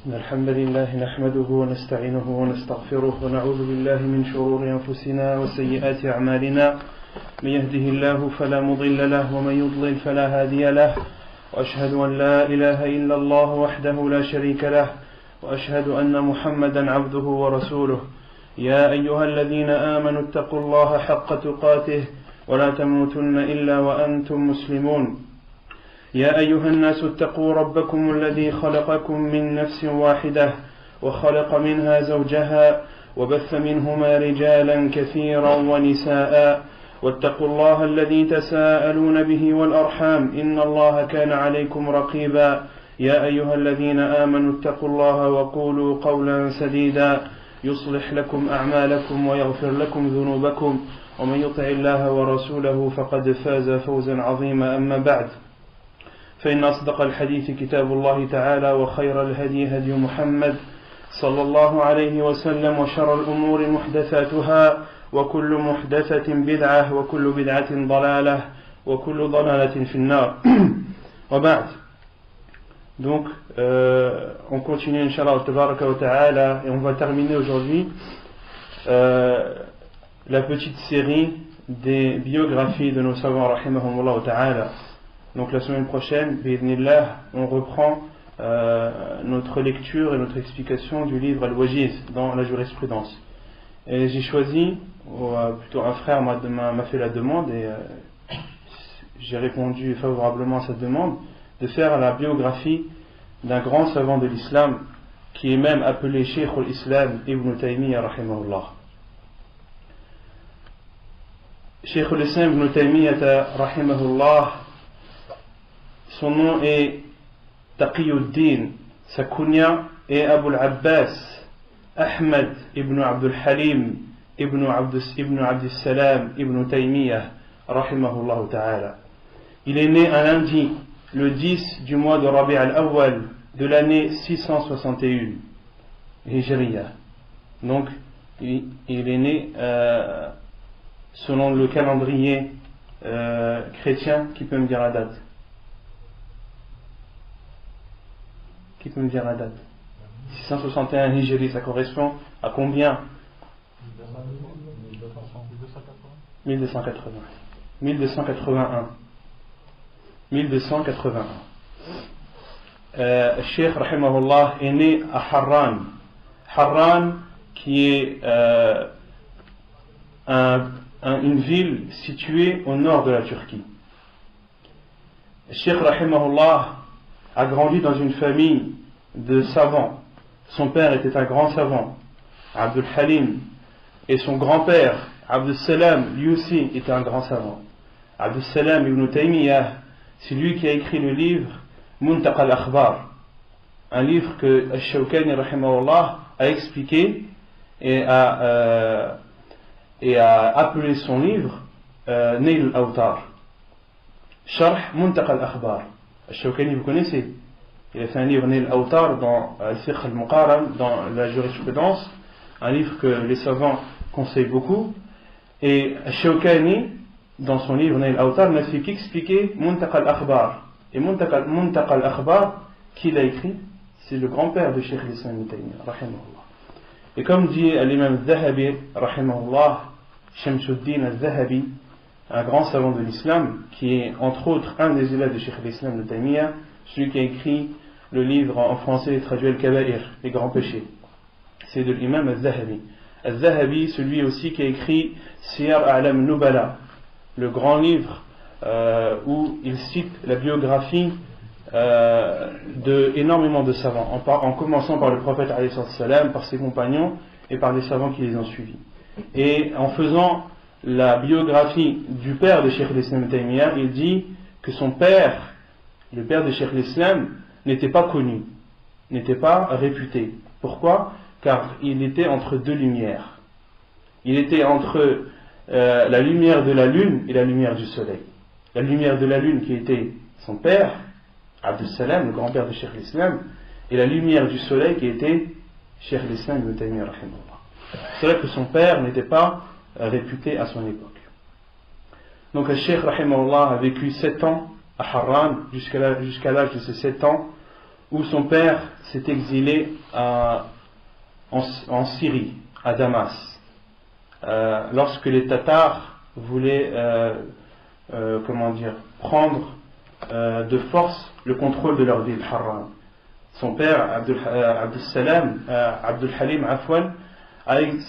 إن الحمد لله نحمده ونستعينه ونستغفره ونعوذ بالله من شرور أنفسنا وسيئات أعمالنا من يهده الله فلا مضل له ومن يضلل فلا هادي له وأشهد أن لا إله إلا الله وحده لا شريك له وأشهد أن محمدا عبده ورسوله يا أيها الذين آمنوا اتقوا الله حق تقاته ولا تموتن إلا وأنتم مسلمون يا أيها الناس اتقوا ربكم الذي خلقكم من نفس واحدة وخلق منها زوجها وبث منهما رجالا كثيرا ونساء واتقوا الله الذي تساءلون به والأرحام إن الله كان عليكم رقيبا يا أيها الذين آمنوا اتقوا الله وقولوا قولا سديدا يصلح لكم أعمالكم ويغفر لكم ذنوبكم ومن يطع الله ورسوله فقد فاز فوزا عظيما أما بعد فإن أصدق الحديث كتاب الله تعالى وخير الهدي هدي محمد صلى الله عليه وسلم وشر الأمور محدثاتها وكل محدثة بدعة وكل بدعة ضلالة وكل ضلالة في النار وبعد. Donc on continue Inch'Allah Tabaraka wa Ta'ala et on va terminer aujourd'hui la petite série des biographies de nos savants rahimahumullah ta'ala. Donc la semaine prochaine, bi'idhnillah, on reprend notre lecture et notre explication du livre Al-Wajiz dans la jurisprudence. Et j'ai choisi, ou plutôt un frère m'a fait la demande et j'ai répondu favorablement à cette demande, de faire la biographie d'un grand savant de l'islam qui est même appelé Cheikh al-Islam Ibn Taymiyyah rahimahullah. Cheikh al-Islam Ibn Taymiyyah rahimahullah, son nom est Taqiyuddin, sa kunya est Abu al-Abbas Ahmad ibn Abdul Halim ibn Abdul Salam ibn Taymiyyah rahimahullah ta'ala. Il est né un lundi, le 10 du mois de Rabi' al-Awwal de l'année 661 Hijriya. Donc il est né selon le calendrier chrétien. Qui peut me dire la date? Qui peut me dire la date? 661 Hijri, ça correspond à combien? 1280. 1281. 1281. Cheikh rahimahullah est né à Harran. Harran qui est une ville située au nord de la Turquie. Cheikh rahimahullah a grandi dans une famille de savants. Son père était un grand savant, Abdul Halim, et son grand-père, Abdul Salam, lui aussi était un grand savant. Abdul Salam ibn Taymiyyah, c'est lui qui a écrit le livre Muntaqa al-Akhbar, un livre que Ash-Shawkani rahimahullah a expliqué et a appelé son livre Nail al-Awtar, Sharh Muntaqa al-Akhbar. Ash-Shawkani, vous connaissez, il a fait un livre Nail al-Awtar dans Al-Fiqh al-Muqaran, dans la jurisprudence, un livre que les savants conseillent beaucoup. Et Ash-Shawkani, dans son livre Nail al-Awtar, n'a fait qu'expliquer Muntaqa al-Akhbar. Et Muntaqa al-Akhbar, qui l'a écrit, c'est le grand-père de Cheikh al-Islam Ibn Taymiyyah rahimahullah. Et comme dit l'imam al-Zahabi rahimahullah, Shamsuddin al-Zahabi, un grand savant de l'islam, qui est entre autres un des élèves de Cheikh al-Islam Ibn Taymiyyah, celui qui a écrit le livre en français traduit Al-Kaba'ir, les grands péchés, c'est de l'imam al-Zahabi. Al-Zahabi, celui aussi qui a écrit Siyar A'lam Nubala, le grand livre où il cite la biographie d'énormément de savants, en commençant par le prophète alayhi salam, par ses compagnons et par les savants qui les ont suivis. Et en faisant la biographie du père de Cheikh al-Islam Ibn Taymiyyah, il dit que son père, le père de Cheikh al-Islam, n'était pas connu, n'était pas réputé. Pourquoi? Car il était entre deux lumières. Il était entre la lumière de la lune et la lumière du soleil. La lumière de la lune qui était son père, Abdul Salam, le grand-père de Cheikh al-Islam, et la lumière du soleil qui était Cheikh al-Islam Ibn Taymiyyah rahimahullah. C'est vrai que son père n'était pas réputé à son époque. Donc le Cheikh rahimahullah a vécu 7 ans à Harran jusqu'à l'âge de ses 7 ans, où son père s'est exilé en Syrie, à Damas, lorsque les Tatars voulaient prendre de force le contrôle de leur ville, Harran. Son père, Abdul Halim Afwan,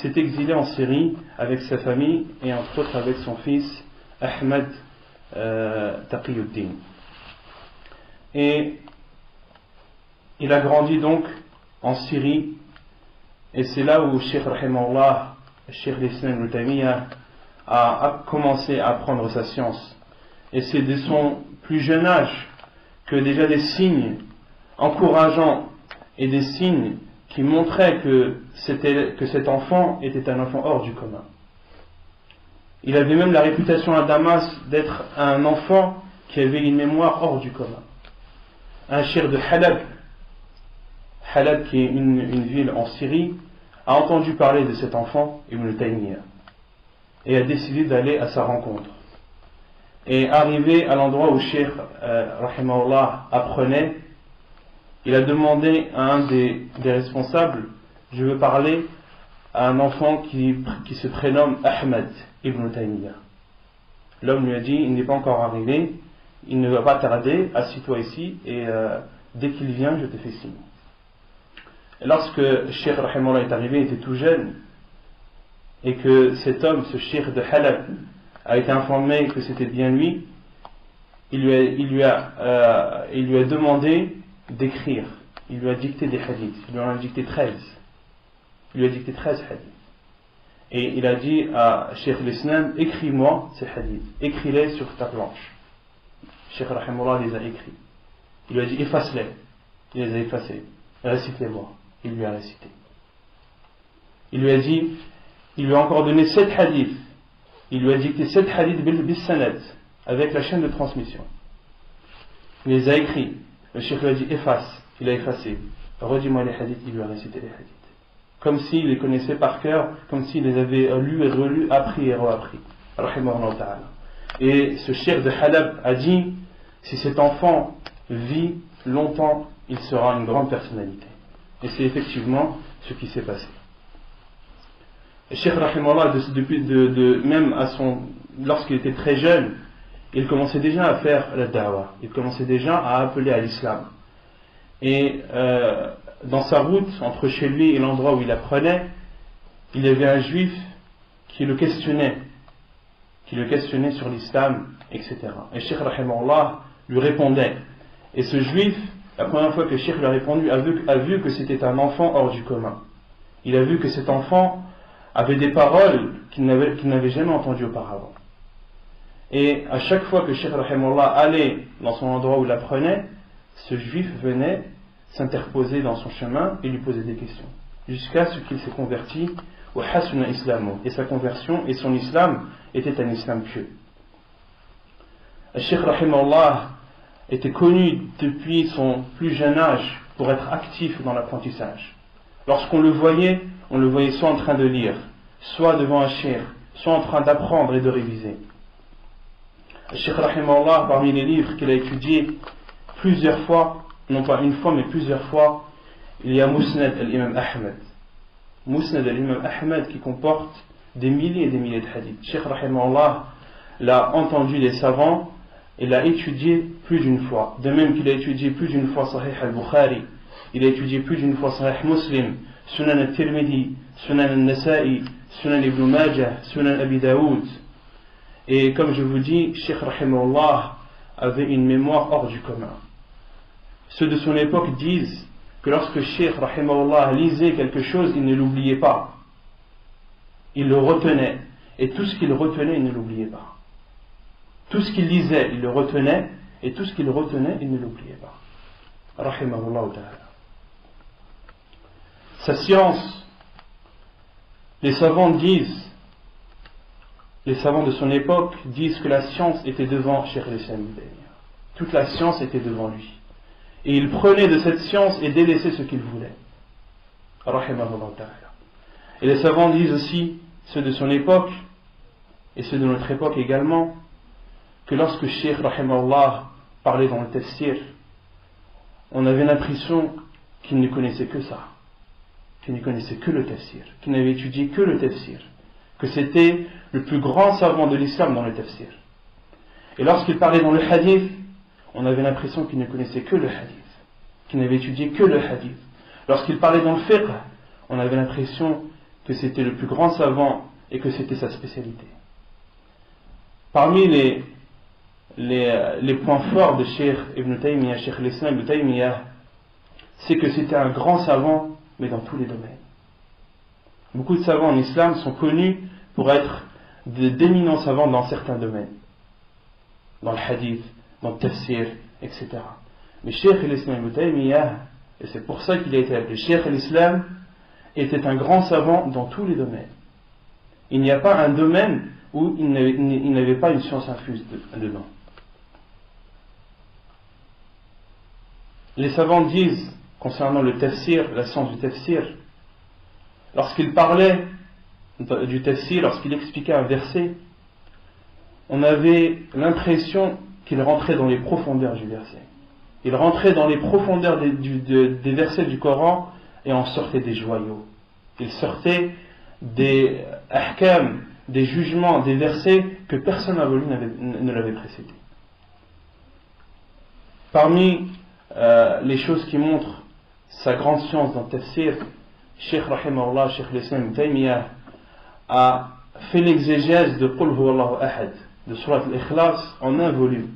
s'est exilé en Syrie avec sa famille et entre autres avec son fils Ahmed Taqiyuddin. Et il a grandi donc en Syrie, et c'est là où Cheikh Rahimahullah, Cheikh l'Islam Ibn Taymiyyah, a commencé à apprendre sa science. Et c'est de son plus jeune âge que déjà des signes encourageants et des signes qui montraient que cet enfant était un enfant hors du commun. Il avait même la réputation à Damas d'être un enfant qui avait une mémoire hors du commun. Un cheikh de Halab, qui est une ville en Syrie, a entendu parler de cet enfant, Ibn Taymiyyah, et a décidé d'aller à sa rencontre. Et arrivé à l'endroit où Cheikh Rahimahullah apprenait, il a demandé à un des responsables: je veux parler à un enfant qui se prénomme Ahmed Ibn Taymiyyah. L'homme lui a dit: il n'est pas encore arrivé, il ne va pas tarder, assis-toi ici, et dès qu'il vient, je te fais signe. Et lorsque Cheikh Rahimahullah est arrivé, il était tout jeune, et que cet homme, ce cheikh de Halab, a été informé que c'était bien lui, il lui a demandé d'écrire. Il lui a dicté des hadiths. Il lui en a dicté 13. Il lui a dicté 13 hadiths. Et il a dit à Cheikh l'Islam: écris-moi ces hadiths, écris-les sur ta planche. Cheikh Rahimahullah les a écrits. Il lui a dit: efface-les. Il les a effacés. Récite-les-moi. Il lui a récité. Il lui a dit, il lui a encore donné 7 hadiths. Il lui a dicté 7 hadiths bil sanad, avec la chaîne de transmission. Il les a écrits. Le cheikh lui a dit: efface. Il a effacé. Redis-moi les hadiths. Il lui a récité les hadiths. Comme s'il les connaissait par cœur, comme s'il les avait lus et relus, appris et reappris. Rahimahullah ta'ala. Et ce cheikh de Halab a dit: si cet enfant vit longtemps, il sera une grande personnalité. Et c'est effectivement ce qui s'est passé. Le cheikh Rahimahullah, même lorsqu'il était très jeune, il commençait déjà à faire la da'wah. Il commençait déjà à appeler à l'islam. Et dans sa route, entre chez lui et l'endroit où il apprenait, il y avait un juif qui le questionnait sur l'islam, etc. Et Cheikh Rahimahullah lui répondait. Et ce juif, la première fois que Cheikh lui a répondu, a vu que c'était un enfant hors du commun. Il a vu que cet enfant avait des paroles qu'il n'avait jamais entendues auparavant. Et à chaque fois que Cheikh Rahimahullah allait dans son endroit où il apprenait, ce juif venait s'interposer dans son chemin et lui poser des questions, jusqu'à ce qu'il s'est converti au hasuna islamu. Et sa conversion et son islam était un islam pieux. Le Cheikh Rahimahullah était connu depuis son plus jeune âge pour être actif dans l'apprentissage. Lorsqu'on le voyait soit en train de lire, soit devant un cheikh, soit en train d'apprendre et de réviser. Le Cheikh Rahimahullah, parmi les livres qu'il a étudiés plusieurs fois, non pas une fois mais plusieurs fois, il y a Musnad al-Imam Ahmed. Musnad al-Imam Ahmed qui comporte des milliers et des milliers de hadiths. Cheikh Rahimahullah l'a entendu des savants et l'a étudié plus d'une fois. De même qu'il a étudié plus d'une fois Sahih al-Bukhari, il a étudié plus d'une fois Sahih Muslim, Sunan al-Tirmidhi, Sunan al-Nasa'i, Sunan ibn Majah, Sunan Abi Daoud. Et comme je vous dis, Cheikh Rahimahullah avait une mémoire hors du commun. Ceux de son époque disent que lorsque Cheikh Rahimahullah lisait quelque chose, il ne l'oubliait pas. Il le retenait. Et tout ce qu'il retenait, il ne l'oubliait pas. Tout ce qu'il lisait, il le retenait. Et tout ce qu'il retenait, il ne l'oubliait pas. Rahimahullah ta'ala. Sa science, les savants de son époque disent que la science était devant Cheikh l'Islam. Toute la science était devant lui. Et il prenait de cette science et délaissait ce qu'il voulait. Rahimahullah ta'ala. Et les savants disent aussi, ceux de son époque, et ceux de notre époque également, que lorsque Cheikh Rahimahullah parlait dans le tafsir, on avait l'impression qu'il ne connaissait que ça, qu'il ne connaissait que le tafsir, qu'il n'avait étudié que le tafsir, que c'était le plus grand savant de l'islam dans le tafsir. Et lorsqu'il parlait dans le hadith, on avait l'impression qu'il ne connaissait que le hadith, qu'il n'avait étudié que le hadith. Lorsqu'il parlait dans le fiqh, on avait l'impression que c'était le plus grand savant et que c'était sa spécialité. Parmi les points forts de Cheikh Ibn Taymiyyah, Cheikh l'Islam Ibn Taymiyyah, c'est que c'était un grand savant, mais dans tous les domaines. Beaucoup de savants en islam sont connus pour être d'éminents savants dans certains domaines, dans le hadith, dans le tafsir, etc. Mais Cheikh l'Islam Ibn Taymiyyah, et c'est pour ça qu'il a été appelé Cheikh l'Islam, était un grand savant dans tous les domaines. Il n'y a pas un domaine où il n'avait pas une science infuse dedans. Les savants disent, concernant le tafsir, la science du tafsir, lorsqu'il parlait du tafsir, lorsqu'il expliquait un verset, on avait l'impression qu'il rentrait dans les profondeurs du verset. Il rentrait dans les profondeurs des versets du Coran et en sortait des joyaux. Il sortait des ahkam, des jugements, des versets que personne ne l'avait précédé. Parmi les choses qui montrent sa grande science dans le tafsir, Cheikh Rahimahullah, Cheikh l'Islam Ibn Taymiyyah a fait l'exégèse de Qul Huwallahu Ahad, de Surat al-Ikhlas en un volume.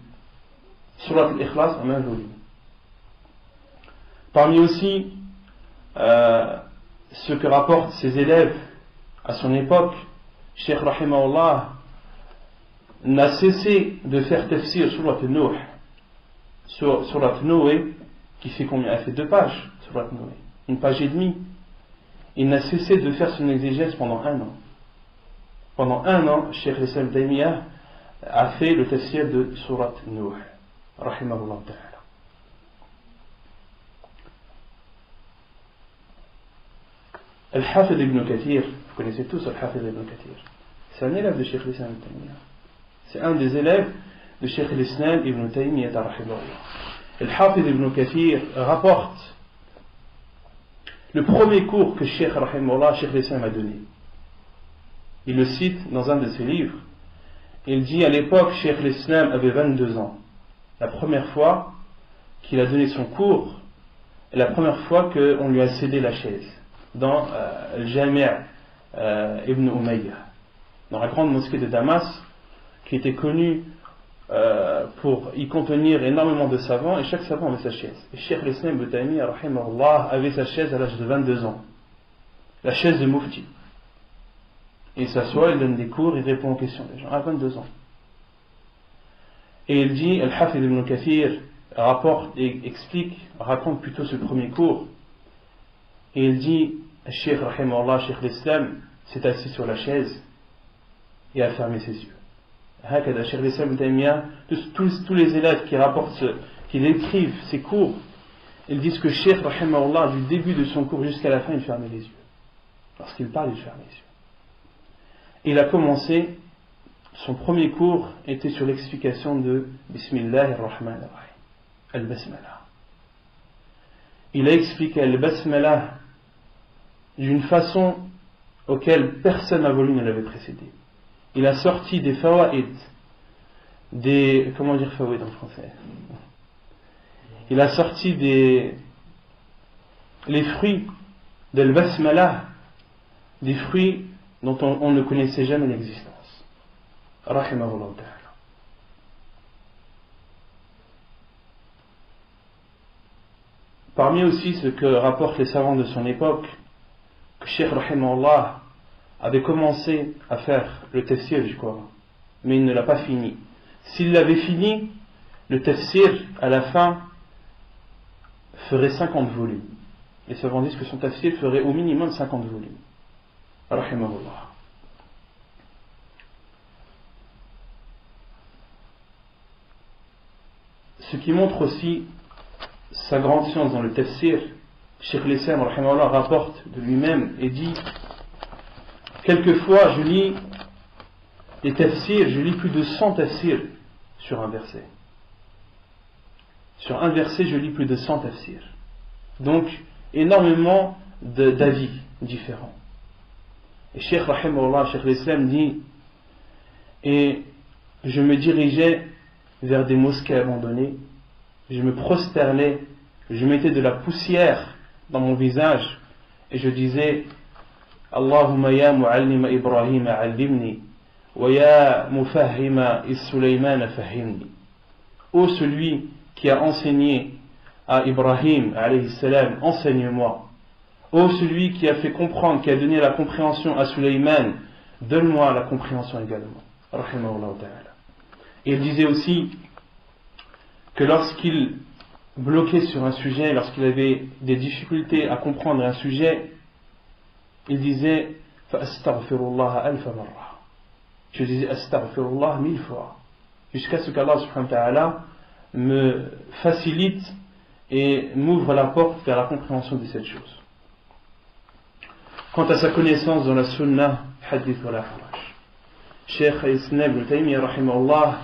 Surat al-Ikhlas en un volume. Parmi aussi ce que rapportent ses élèves à son époque, Cheikh Rahimahullah n'a cessé de faire tafsir Surat al-Nuh, Surat Noé, qui fait combien? Elle fait 2 pages, Surat Noé, 1 page et demie. Il n'a cessé de faire son exégèse pendant 1 an. Pendant 1 an, Cheikh l'Islam Ibn Taymiyyah a fait le tafsir de Surat Nuh, Rahimahullah ta'ala. Al-Hafid ibn Kathir, vous connaissez tous Al-Hafid ibn Kathir, c'est un élève de Cheikh l'Islam Ibn Taymiyyah. C'est un des élèves de Cheikh l'Islam Ibn Taymiyyah rahimahullah. Al-Hafid ibn Kathir rapporte le premier cours que Cheikh rahimahullah, Cheikh l'Islam a donné. Il le cite dans un de ses livres. Il dit à l'époque, Cheikh l'Islam avait 22 ans. La première fois qu'il a donné son cours, et la première fois qu'on lui a cédé la chaise dans le Jami' Ibn Umayyah, dans la grande mosquée de Damas, qui était connue pour y contenir énormément de savants, et chaque savant avait sa chaise. Et Cheikh l'Islam Ibn Taymiyyah rahimahullah avait sa chaise à l'âge de 22 ans, la chaise de Mufti. Il s'assoit, il donne des cours, il répond aux questions des gens à 22 ans. Et il dit, Al-Hafid ibn Kathir rapporte et raconte plutôt ce premier cours. Et il dit, Cheikh rahimahullah, Cheikh l'Islam s'est assis sur la chaise et a fermé ses yeux. Hakada, Cheikh l'Islam Ibn Taymiyyah, tous les élèves qui rapportent, qui décrivent ces cours, ils disent que Cheikh rahimahullah, du début de son cours jusqu'à la fin, il fermait les yeux. Lorsqu'il parle, il ferme les yeux. Il a commencé, son premier cours était sur l'explication de Bismillahir-Rahmanir-Rahim, Al-Basmala. Il a expliqué Al-Basmala d'une façon auquel personne n'a voulu ne l'avait précédé. Il a sorti des fawaïd, comment dire fawaïd en français? Il a sorti les fruits de Al-Basmala, des fruits dont on ne connaissait jamais l'existence. Rahimahullah ta'ala. Parmi aussi ce que rapportent les savants de son époque, que Cheikh Rahimahullah avait commencé à faire le tafsir du Coran, mais il ne l'a pas fini. S'il l'avait fini, le tafsir à la fin ferait 50 volumes. Les savants disent que son tafsir ferait au minimum 50 volumes. Rahimahullah. Ce qui montre aussi sa grande science dans le tafsir, Cheikh l'Islam rahimahullah rapporte de lui-même et dit: quelquefois je lis des tafsirs, je lis plus de 100 tafsirs sur un verset. sur un verset, je lis plus de 100 tafsirs. Donc, énormément d'avis différents. Et Cheikh Rahimahullah, Cheikh l'Islam dit, et je me dirigeais vers des mosquées abandonnées, je me prosternais, je mettais de la poussière dans mon visage, et je disais, Allahumma ya mu'allima Ibrahim allimni, wa ya mufahhima is-Sulayman fahimni. Ô celui qui a enseigné à Ibrahim alayhi salam, enseigne-moi. Ô celui qui a fait comprendre, qui a donné la compréhension à Sulayman, donne-moi la compréhension également. Rahimahullah ta'ala. Et il disait aussi que lorsqu'il bloquait sur un sujet, lorsqu'il avait des difficultés à comprendre un sujet, il disait Astaghfirullah alfa marra. Je disais Astaghfirullah 1000 fois, jusqu'à ce qu'Allah subhanahu wa ta'ala me facilite et m'ouvre la porte vers la compréhension de cette chose. Quant à sa connaissance dans la sunna, hadith wa la haraj, Cheikh Islam ibn Taymiyyah rahimahullah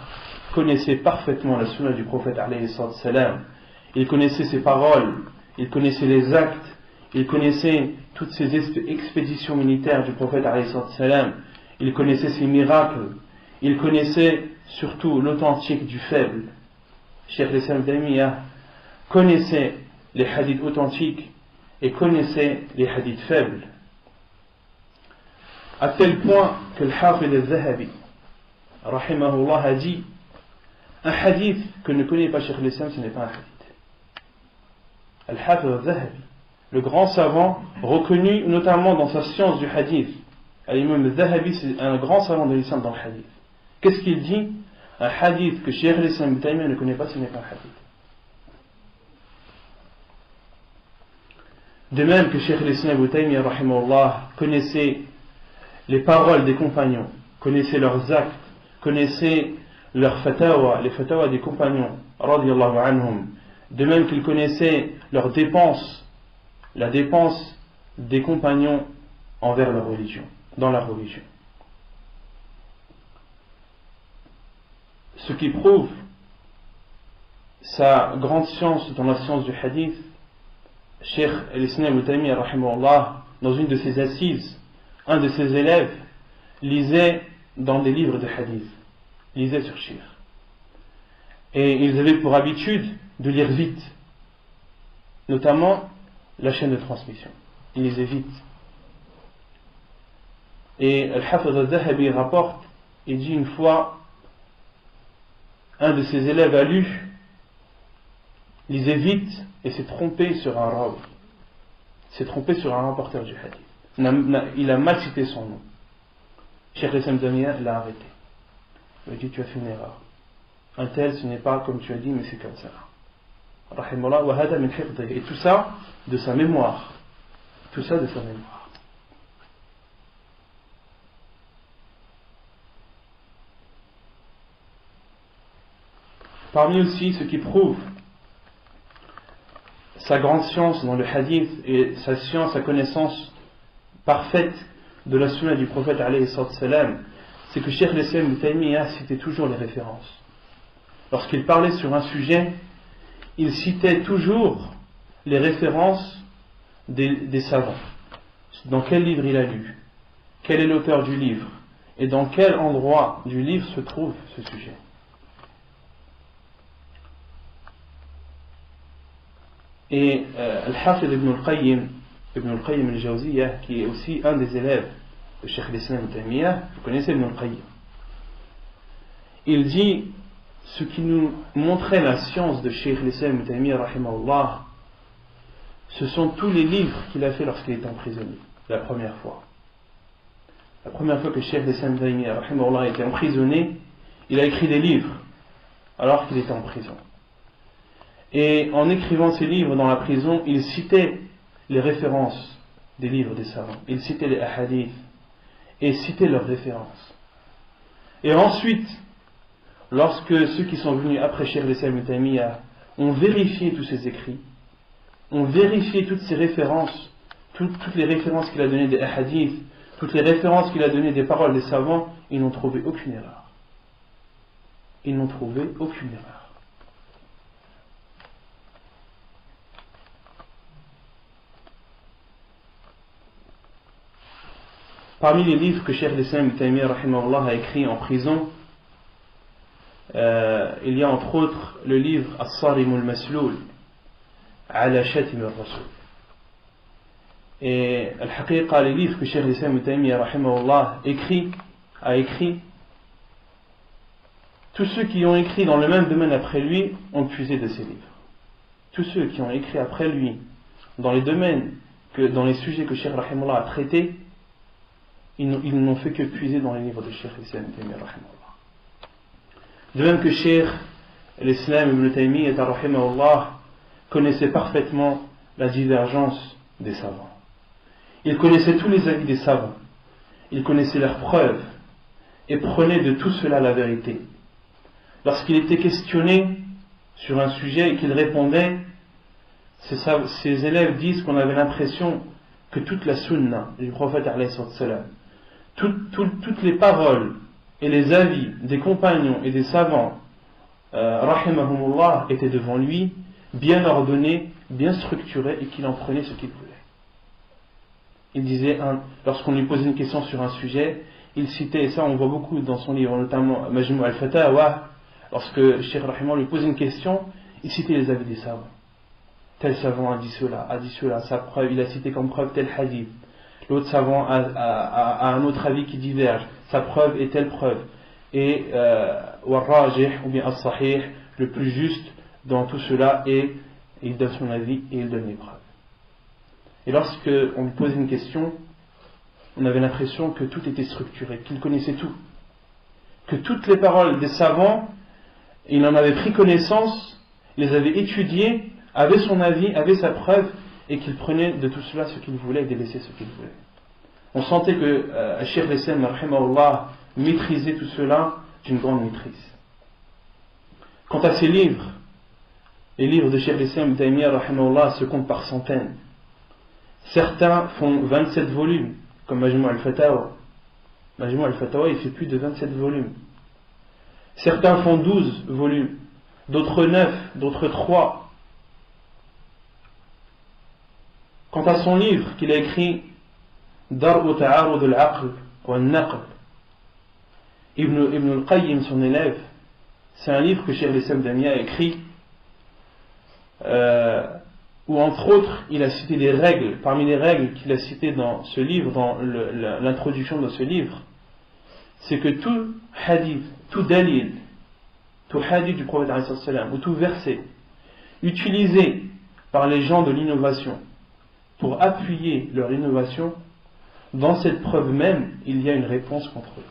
connaissait parfaitement la sunna du prophète alayhi salam. Il connaissait ses paroles, il connaissait les actes, il connaissait toutes ces expéditions militaires du prophète alayhi salam, il connaissait ses miracles, il connaissait surtout l'authentique du faible. Cheikh Islam ibn Taymiyyah connaissait les hadiths authentiques et connaissait les hadiths faibles, à tel point que le Hafid al-Zahabi rahimahullah a dit, un hadith que ne connaît pas Cheikh l'Islam, ce n'est pas un hadith. Al-Hafid al-Zahabi, le grand savant reconnu notamment dans sa science du hadith. L'imam al-Zahabi, c'est un grand savant de l'islam dans le hadith. Qu'est-ce qu'il dit? Un hadith que Cheikh l'Islam ibn Taymiyyah ne connaît pas, ce n'est pas un hadith. De même que Cheikh l'Islam ibn Taymiyyah rahimahullah connaissait les paroles des compagnons, connaissait leurs actes, connaissait leurs fatawa, les fatawa des compagnons radiyallahu anhum, de même qu'il connaissait leurs dépenses, la dépense des compagnons envers leur religion, dans la religion. Ce qui prouve sa grande science dans la science du hadith, Cheikh al-Islam ibn Taymiyyah rahimahullah, dans une de ses assises, un de ses élèves lisait dans des livres de hadith, lisait sur Cheikh. Et ils avaient pour habitude de lire vite, notamment la chaîne de transmission. Ils lisaient vite. Et Al-Hafid al-Zahabi rapporte, il dit une fois, un de ses élèves a lu, lisait vite et s'est trompé sur un rawi, s'est trompé sur un rapporteur du hadith. Il a mal cité son nom. Cheikh l'Islam Damien l'a arrêté. Il a dit, tu as fait une erreur. Un tel, ce n'est pas comme tu as dit, mais c'est comme ça. Rahimullah wa hada min hifdhi. Et tout ça de sa mémoire. Tout ça de sa mémoire. Parmi aussi ce qui prouve sa grande science dans le hadith et sa science, sa connaissance parfaite de la sunna du prophète alayhi salam, c'est que Cheikh l'Islam ibn Taymiyyah citait toujours les références. Lorsqu'il parlait sur un sujet, il citait toujours les références des savants. Dans quel livre il a lu, quel est l'auteur du livre, et dans quel endroit du livre se trouve ce sujet. Et Al-Hafid ibn al-Qayyim al-Jawziyah, qui est aussi un des élèves de Cheikh l'Islam ibn Taymiyyah, vous connaissez Ibn al-Qayyim, il dit, ce qui nous montrait la science de Cheikh l'Islam ibn Taymiyyah rahimahullah, ce sont tous les livres qu'il a fait lorsqu'il était emprisonné, la première fois. La première fois que Cheikh l'Islam ibn Taymiyyah rahimahullah était emprisonné, il a écrit des livres alors qu'il était en prison. Et en écrivant ces livres dans la prison, il citait les références des livres des savants. Il citait les ahadiths et citait leurs références. Et ensuite, lorsque ceux qui sont venus après Cheikh l'Islam ibn Taymiyyah ont vérifié tous ces écrits, ont vérifié toutes ces références, toutes les références qu'il a données des hadiths, toutes les références qu'il a données des paroles des savants, ils n'ont trouvé aucune erreur. Ils n'ont trouvé aucune erreur. Parmi les livres que Cheikh l'Islam Ibn Taymiyyah rahimahullah a écrit en prison, il y a entre autres le livre As-Sarim al-Masloul ala Shatim al-Rasul. Et al-Haqiqa, les livres que Cheikh l'Islam Ibn Taymiyyah rahimahullah a écrit, tous ceux qui ont écrit dans le même domaine après lui ont puisé de ces livres. Tous ceux qui ont écrit après lui dans les domaines, dans les sujets que Cheikh rahimahullah a traités, ils n'ont fait que puiser dans les livres de Cheikh l'Islam Ibn Taymiyyah rahimahullah. De même que Cheikh l'Islam Ibn Taymiyyah rahimahullah connaissait parfaitement la divergence des savants. Il connaissait tous les avis des savants. Il connaissait leurs preuves et prenait de tout cela la vérité. Lorsqu'il était questionné sur un sujet et qu'il répondait, ses élèves disent qu'on avait l'impression que toute la sunna du prophète alayhi salam, toutes les paroles et les avis des compagnons et des savants rahimahumullah étaient devant lui, bien ordonnés, bien structurés, et qu'il en prenait ce qu'il voulait. Il disait, lorsqu'on lui posait une question sur un sujet, il citait, et ça on voit beaucoup dans son livre, notamment Majmu' al-Fatawa, lorsque Cheikh rahimahullah lui posait une question, il citait les avis des savants. Tel savant a dit cela, sa preuve, il a cité comme preuve tel hadith. L'autre savant a un autre avis qui diverge, sa preuve est telle preuve. Et Warrajih, ou bien As-Sahih, le plus juste dans tout cela, et il donne son avis et il donne les preuves. Et lorsque on lui posait une question, on avait l'impression que tout était structuré, qu'il connaissait tout. Que toutes les paroles des savants, il en avait pris connaissance, les avait étudiées, avait son avis, avait sa preuve, et qu'il prenait de tout cela ce qu'il voulait et délaissait ce qu'il voulait. On sentait que Cheikh l'Islam rahimahullah maîtrisait tout cela d'une grande maîtrise. Quant à ses livres, les livres de Cheikh l'Islam Ibn Taymiyyah rahimahullah se comptent par centaines. Certains font 27 volumes, comme Majmu' al-Fatawa. Majmu' al-Fatawa, il fait plus de 27 volumes. Certains font 12 volumes, d'autres 9, d'autres 3. Quant à son livre qu'il a écrit Dar'u Ta'arud al-Aql wa al-Naql, Ibn al-Qayyim, son élève, c'est un livre que Cheikh l'Islam Ibn Taymiyyah a écrit, où entre autres il a cité des règles. Parmi les règles qu'il a citées dans ce livre, dans l'introduction de ce livre, c'est que tout hadith, tout dalil, tout hadith du prophète alayhi salam, ou tout verset utilisé par les gens de l'innovation pour appuyer leur innovation, dans cette preuve même il y a une réponse contre eux.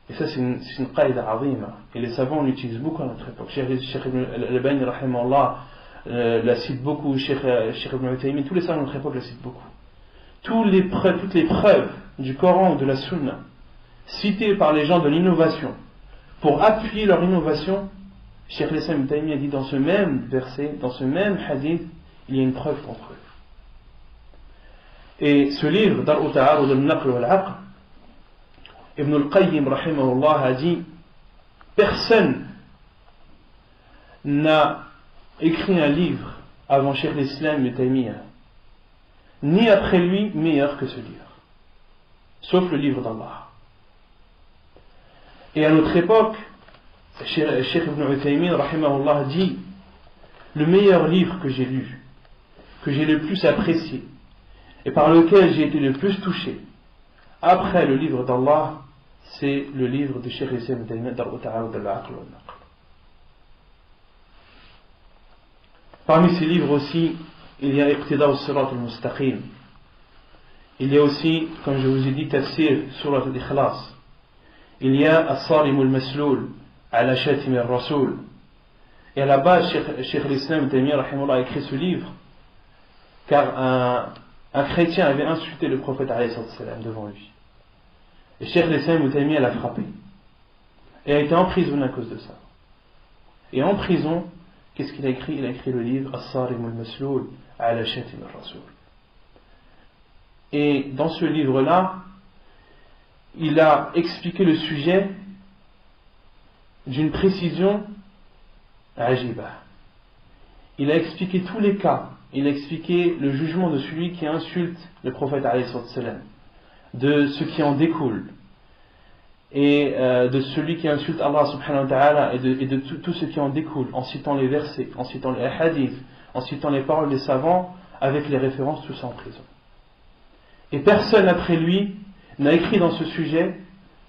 Et ça c'est une qaïda azima, et les savants l'utilisent beaucoup à notre époque. Cheikh Ibn al-Albani rahimahullah la cite beaucoup, Cheikh Ibn Taymiyyah, tous les savants de notre époque la citent beaucoup. Toutes les preuves du Coran ou de la Sunna citées par les gens de l'innovation pour appuyer leur innovation, Cheikh l'Islam Ibn Taymiyyah dit dans ce même verset, dans ce même hadith, il y a une preuve contre eux. Et ce livre, Dar'u Ta'arud al-Naql wa al-Aql, Ibn al-Qayyim rahimahullah a dit, personne n'a écrit un livre avant Cheikh l'Islam Ibn Taymiyyah, ni après lui meilleur que ce livre, sauf le livre d'Allah. Et à notre époque, Cheikh Ibn Taymiyyah rahimahullah dit, le meilleur livre que j'ai lu, que j'ai le plus apprécié et par lequel j'ai été le plus touché après le livre d'Allah, c'est le livre de Cheikh l'Islam Ibn Taymiyyah, Dar'u Ta'arud al-Aql wa al-Naql. Parmi ces livres aussi, il y a Iqtida al-Sirat al-Mustaqim. Il y a aussi, comme je vous ai dit, Tafsir Surat al-Ikhlas. Il y a As-Sarim al-Masloul ala Shatim al-Rasul. Et à la base, Cheikh l'Islam Ibn Taymiyyah rahimahullah a écrit ce livre car un chrétien avait insulté le prophète alayhi salam devant lui. Et Cheikh l'Islam Ibn Taymiyyah l'a frappé et a été emprisonné à cause de ça. Et en prison, qu'est-ce qu'il a écrit? Il a écrit le livre As-Sarim al-Masloul ala Shatim al-Rasul. Et dans ce livre-là, il a expliqué le sujet d'une précision ajiba. Il a expliqué tous les cas il a expliqué le jugement de celui qui insulte le prophète alayhi salam, de ce qui en découle, et de celui qui insulte Allah subhanahu wa ta'ala, et de tout ce qui en découle, en citant les versets, en citant les hadiths, en citant les paroles des savants, avec les références, tout ça en prison. Et personne après lui n'a écrit dans ce sujet,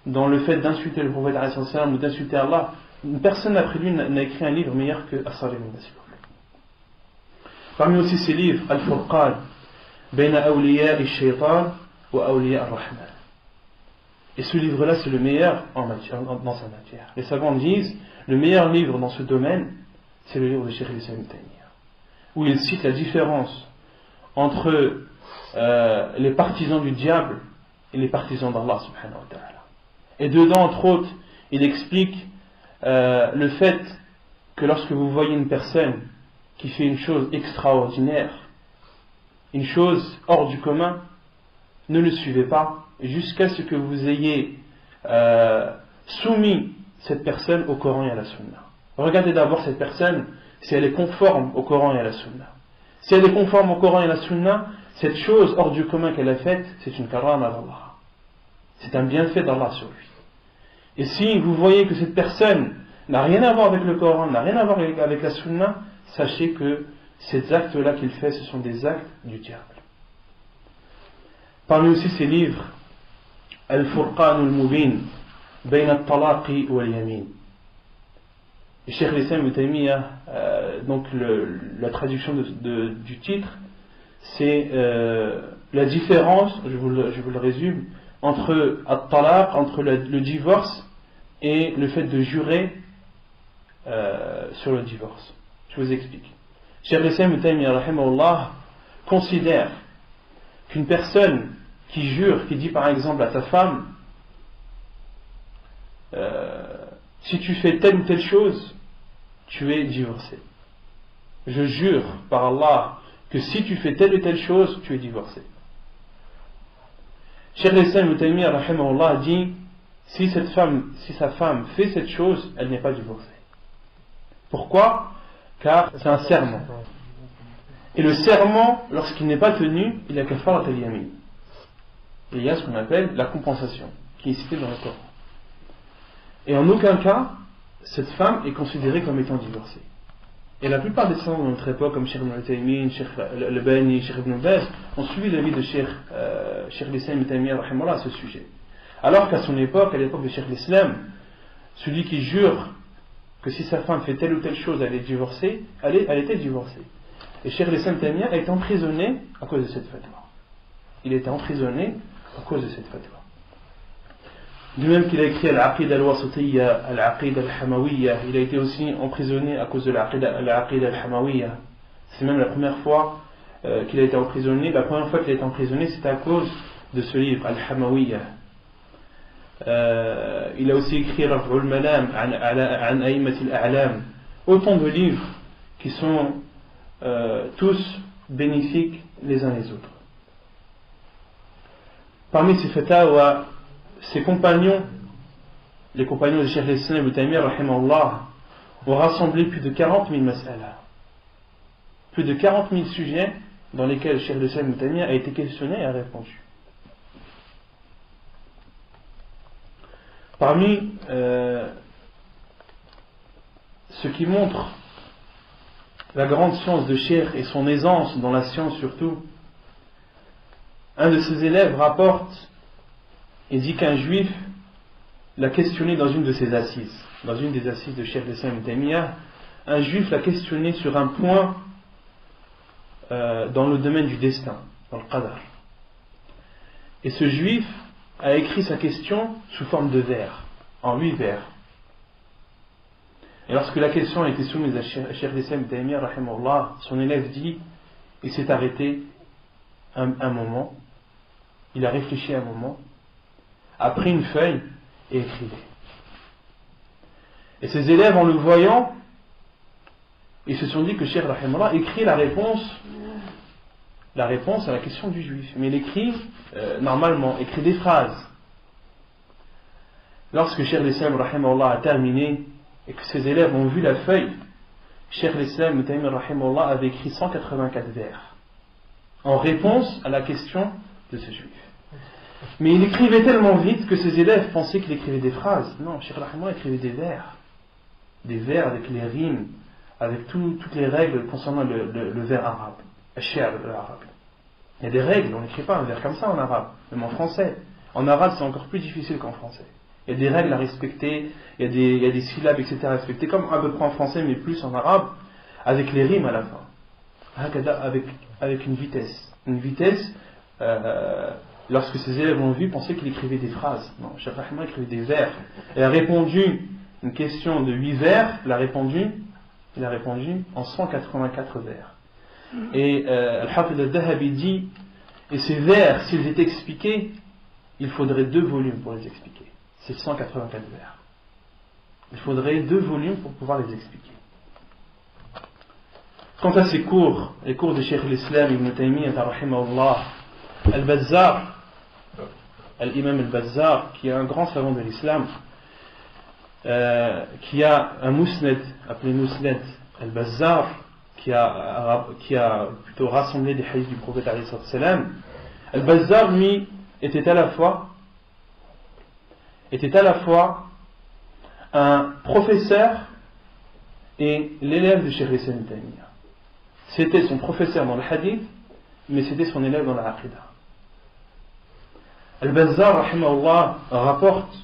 dans le fait d'insulter le prophète alayhi salam ou d'insulter Allah, personne après lui n'a écrit un livre meilleur que As-Salim al-Basir. Parmi aussi ces livres, Al-Furqan, Bayna Awliya al-Shaytan wa Awliya al-Rahman. Et ce livre-là, c'est le meilleur dans sa matière. Les savants disent, le meilleur livre dans ce domaine, c'est le livre de Cheikh al-Islam ibn Taymiyyah, où il cite la différence entre les partisans du diable et les partisans d'Allah subhanahu wa ta'ala. Et dedans, entre autres, il explique le fait que lorsque vous voyez une personne qui fait une chose extraordinaire, une chose hors du commun, ne le suivez pas jusqu'à ce que vous ayez soumis cette personne au Coran et à la Sunna. Regardez d'abord cette personne si elle est conforme au Coran et à la Sunna. Si elle est conforme au Coran et à la Sunna, cette chose hors du commun qu'elle a faite, c'est une karama d'Allah. C'est un bienfait d'Allah sur lui. Et si vous voyez que cette personne n'a rien à voir avec le Coran, n'a rien à voir avec la Sunna, sachez que ces actes-là qu'il fait, ce sont des actes du diable. Parmi aussi ces livres, Al-Furqan al-Mubin, Bayna al-Talaqi wal-Yamin. Et Cheikh al-Islam ibn Taymiyyah, donc la traduction du titre, c'est la différence, je vous le résume, entre al-talaq, entre le divorce et le fait de jurer sur le divorce. Je vous explique. Cheikh al-Islam ibn Taymiyyah rahimahullah considère qu'une personne qui jure, qui dit par exemple à sa femme si tu fais telle ou telle chose, tu es divorcé. Je jure par Allah que si tu fais telle ou telle chose, tu es divorcé. Cheikh al-Islam ibn Taymiyyah rahimahullah dit si sa femme fait cette chose, elle n'est pas divorcée. Pourquoi? Car c'est un serment. Et le serment, lorsqu'il n'est pas tenu, il y a kafarat al-yamin. Il y a ce qu'on appelle la compensation, qui est citée dans le Coran. Et en aucun cas, cette femme est considérée comme étant divorcée. Et la plupart des savants de notre époque, comme Cheikh Ibn Taymiyyah, Cheikh Al-Albani, Cheikh Ibn Baz, ont suivi l'avis de Cheikh l'Islam ibn Taymiyyah rahimahullah à ce sujet. Alors qu'à son époque, à l'époque de Cheikh l'Islam, celui qui jure que si sa femme fait telle ou telle chose, elle est divorcée, elle était divorcée. Et Cheikh l'Islam ibn Taymiyyah a été emprisonné à cause de cette fatwa. Il a été emprisonné à cause de cette fatwa. De même qu'il a écrit Al-Aqid al-Wasatiyya, Al-Aqid al-Hamawiyya, il a été aussi emprisonné à cause de Al-Aqid al-Hamawiyya. C'est même la première fois qu'il a été emprisonné. La première fois qu'il a été emprisonné, c'était à cause de ce livre, Al-Hamawiyya. Il a aussi écrit Raf'ul Malam, An A'immat al-A'lam. Autant de livres qui sont tous bénéfiques les uns les autres. Parmi ces fatawa, ses compagnons, les compagnons de Cheikh al-Islam ibn Taymiyyah rahimahullah, ont rassemblé plus de 40 000 mas'ala, plus de 40 000 sujets dans lesquels Cheikh al-Islam ibn Taymiyyah a été questionné et a répondu. Parmi ce qui montre la grande science de Cheikh et son aisance dans la science surtout, un de ses élèves rapporte et dit qu'un juif l'a questionné dans une de ses assises, dans une des assises de Cheikh al-Islam ibn Taymiyyah. Un juif l'a questionné sur un point dans le domaine du destin, dans le qadar. Et ce juif a écrit sa question sous forme de vers, en 8 vers. Et lorsque la question a été soumise à Cheikh al-Islam ibn Taymiyyah rahimahullah, son élève dit, il s'est arrêté un moment, il a réfléchi un moment, a pris une feuille et écrivait. Et ses élèves, en le voyant, ils se sont dit que Cheikh rahimahullah écrit la réponse à la question du juif. Mais il écrit normalement, écrit des phrases. Lorsque Cheikh l'Islam rahimahullah a terminé et que ses élèves ont vu la feuille, Cheikh l'Islam Ibn Taymiyyah rahimahullah avait écrit 184 vers en réponse à la question de ce juif. Mais il écrivait tellement vite que ses élèves pensaient qu'il écrivait des phrases. Non, Cheikh rahimahullah écrivait des vers avec les rimes, avec toutes les règles concernant le vers arabe, l'arabe. Il y a des règles, on n'écrit pas un vers comme ça en arabe, même en français. En arabe, c'est encore plus difficile qu'en français. Il y a des règles à respecter, il y a des syllabes, etc. à respecter, comme à peu près en français, mais plus en arabe, avec les rimes à la fin. Avec une vitesse. Une vitesse, lorsque ses élèves l'ont vu, pensaient qu'il écrivait des phrases. Non, Cheikh Rahimah écrivait des vers. Il a répondu une question de 8 vers, il a répondu en 184 vers. Et Al-Hafid al-Dhahabi dit, et ces vers, s'ils étaient expliqués, il faudrait 2 volumes pour les expliquer. C'est 184 vers. Il faudrait 2 volumes pour pouvoir les expliquer. Quant à ces cours, les cours de Cheikh l'Islam Ibn Taymiyyah rahimahullah, Al-Bazzar, Al-Imam Al-Bazzar, qui est un grand savant de l'islam, qui a un musnad appelé Musnad Al-Bazzar, qui a plutôt rassemblé des hadiths du prophète alayhi salam. Al-Bazzar, lui, était à la fois un professeur et l'élève de Cheikh l'Islam Ibn Taymiyyah. C'était son professeur dans le hadith, mais c'était son élève dans la aqidah. Al-Bazzar rahimahullah rapporte,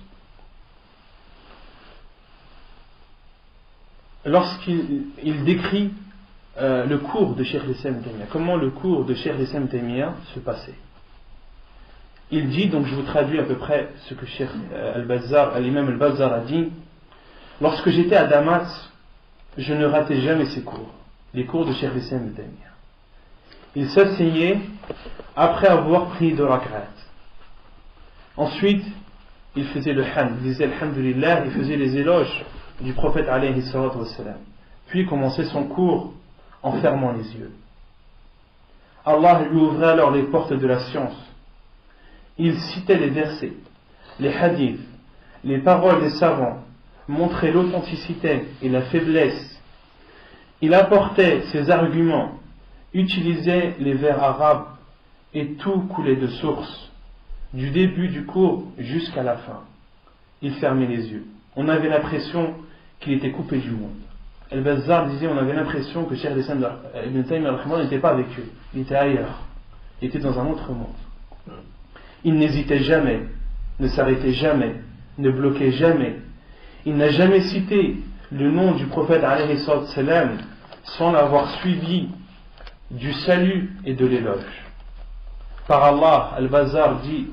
lorsqu'il décrit le cours de Cheikh l'Islam Ibn Taymiyyah, comment le cours de Cheikh l'Islam Ibn Taymiyyah se passait. Il dit, donc je vous traduis à peu près ce que Cheikh Al-Bazzar, l'imam Al-Bazzar a dit: lorsque j'étais à Damas, je ne ratais jamais ses cours, les cours de Cheikh l'Islam Ibn Taymiyyah. Il s'asseyait après avoir prié 2 rak'at. Ensuite, il faisait le hamd, il disait Alhamdulillah, il faisait les éloges du prophète alayhi salatu wassalam. Puis commençait son cours en fermant les yeux. Allah lui ouvrait alors les portes de la science. Il citait les versets, les hadiths, les paroles des savants, montrait l'authenticité et la faiblesse. Il apportait ses arguments, utilisait les vers arabes et tout coulait de source, du début du cours jusqu'à la fin. Il fermait les yeux. On avait l'impression qu'il était coupé du monde. Al-Bazzar disait, on avait l'impression que Cheikh l'Islam Ibn Taymiyyah n'était pas avec eux, il était ailleurs, il était dans un autre monde. Il n'hésitait jamais, ne s'arrêtait jamais, ne bloquait jamais. Il n'a jamais cité le nom du prophète alayhi salam sans l'avoir suivi du salut et de l'éloge. Par Allah, Al-Bazzar dit,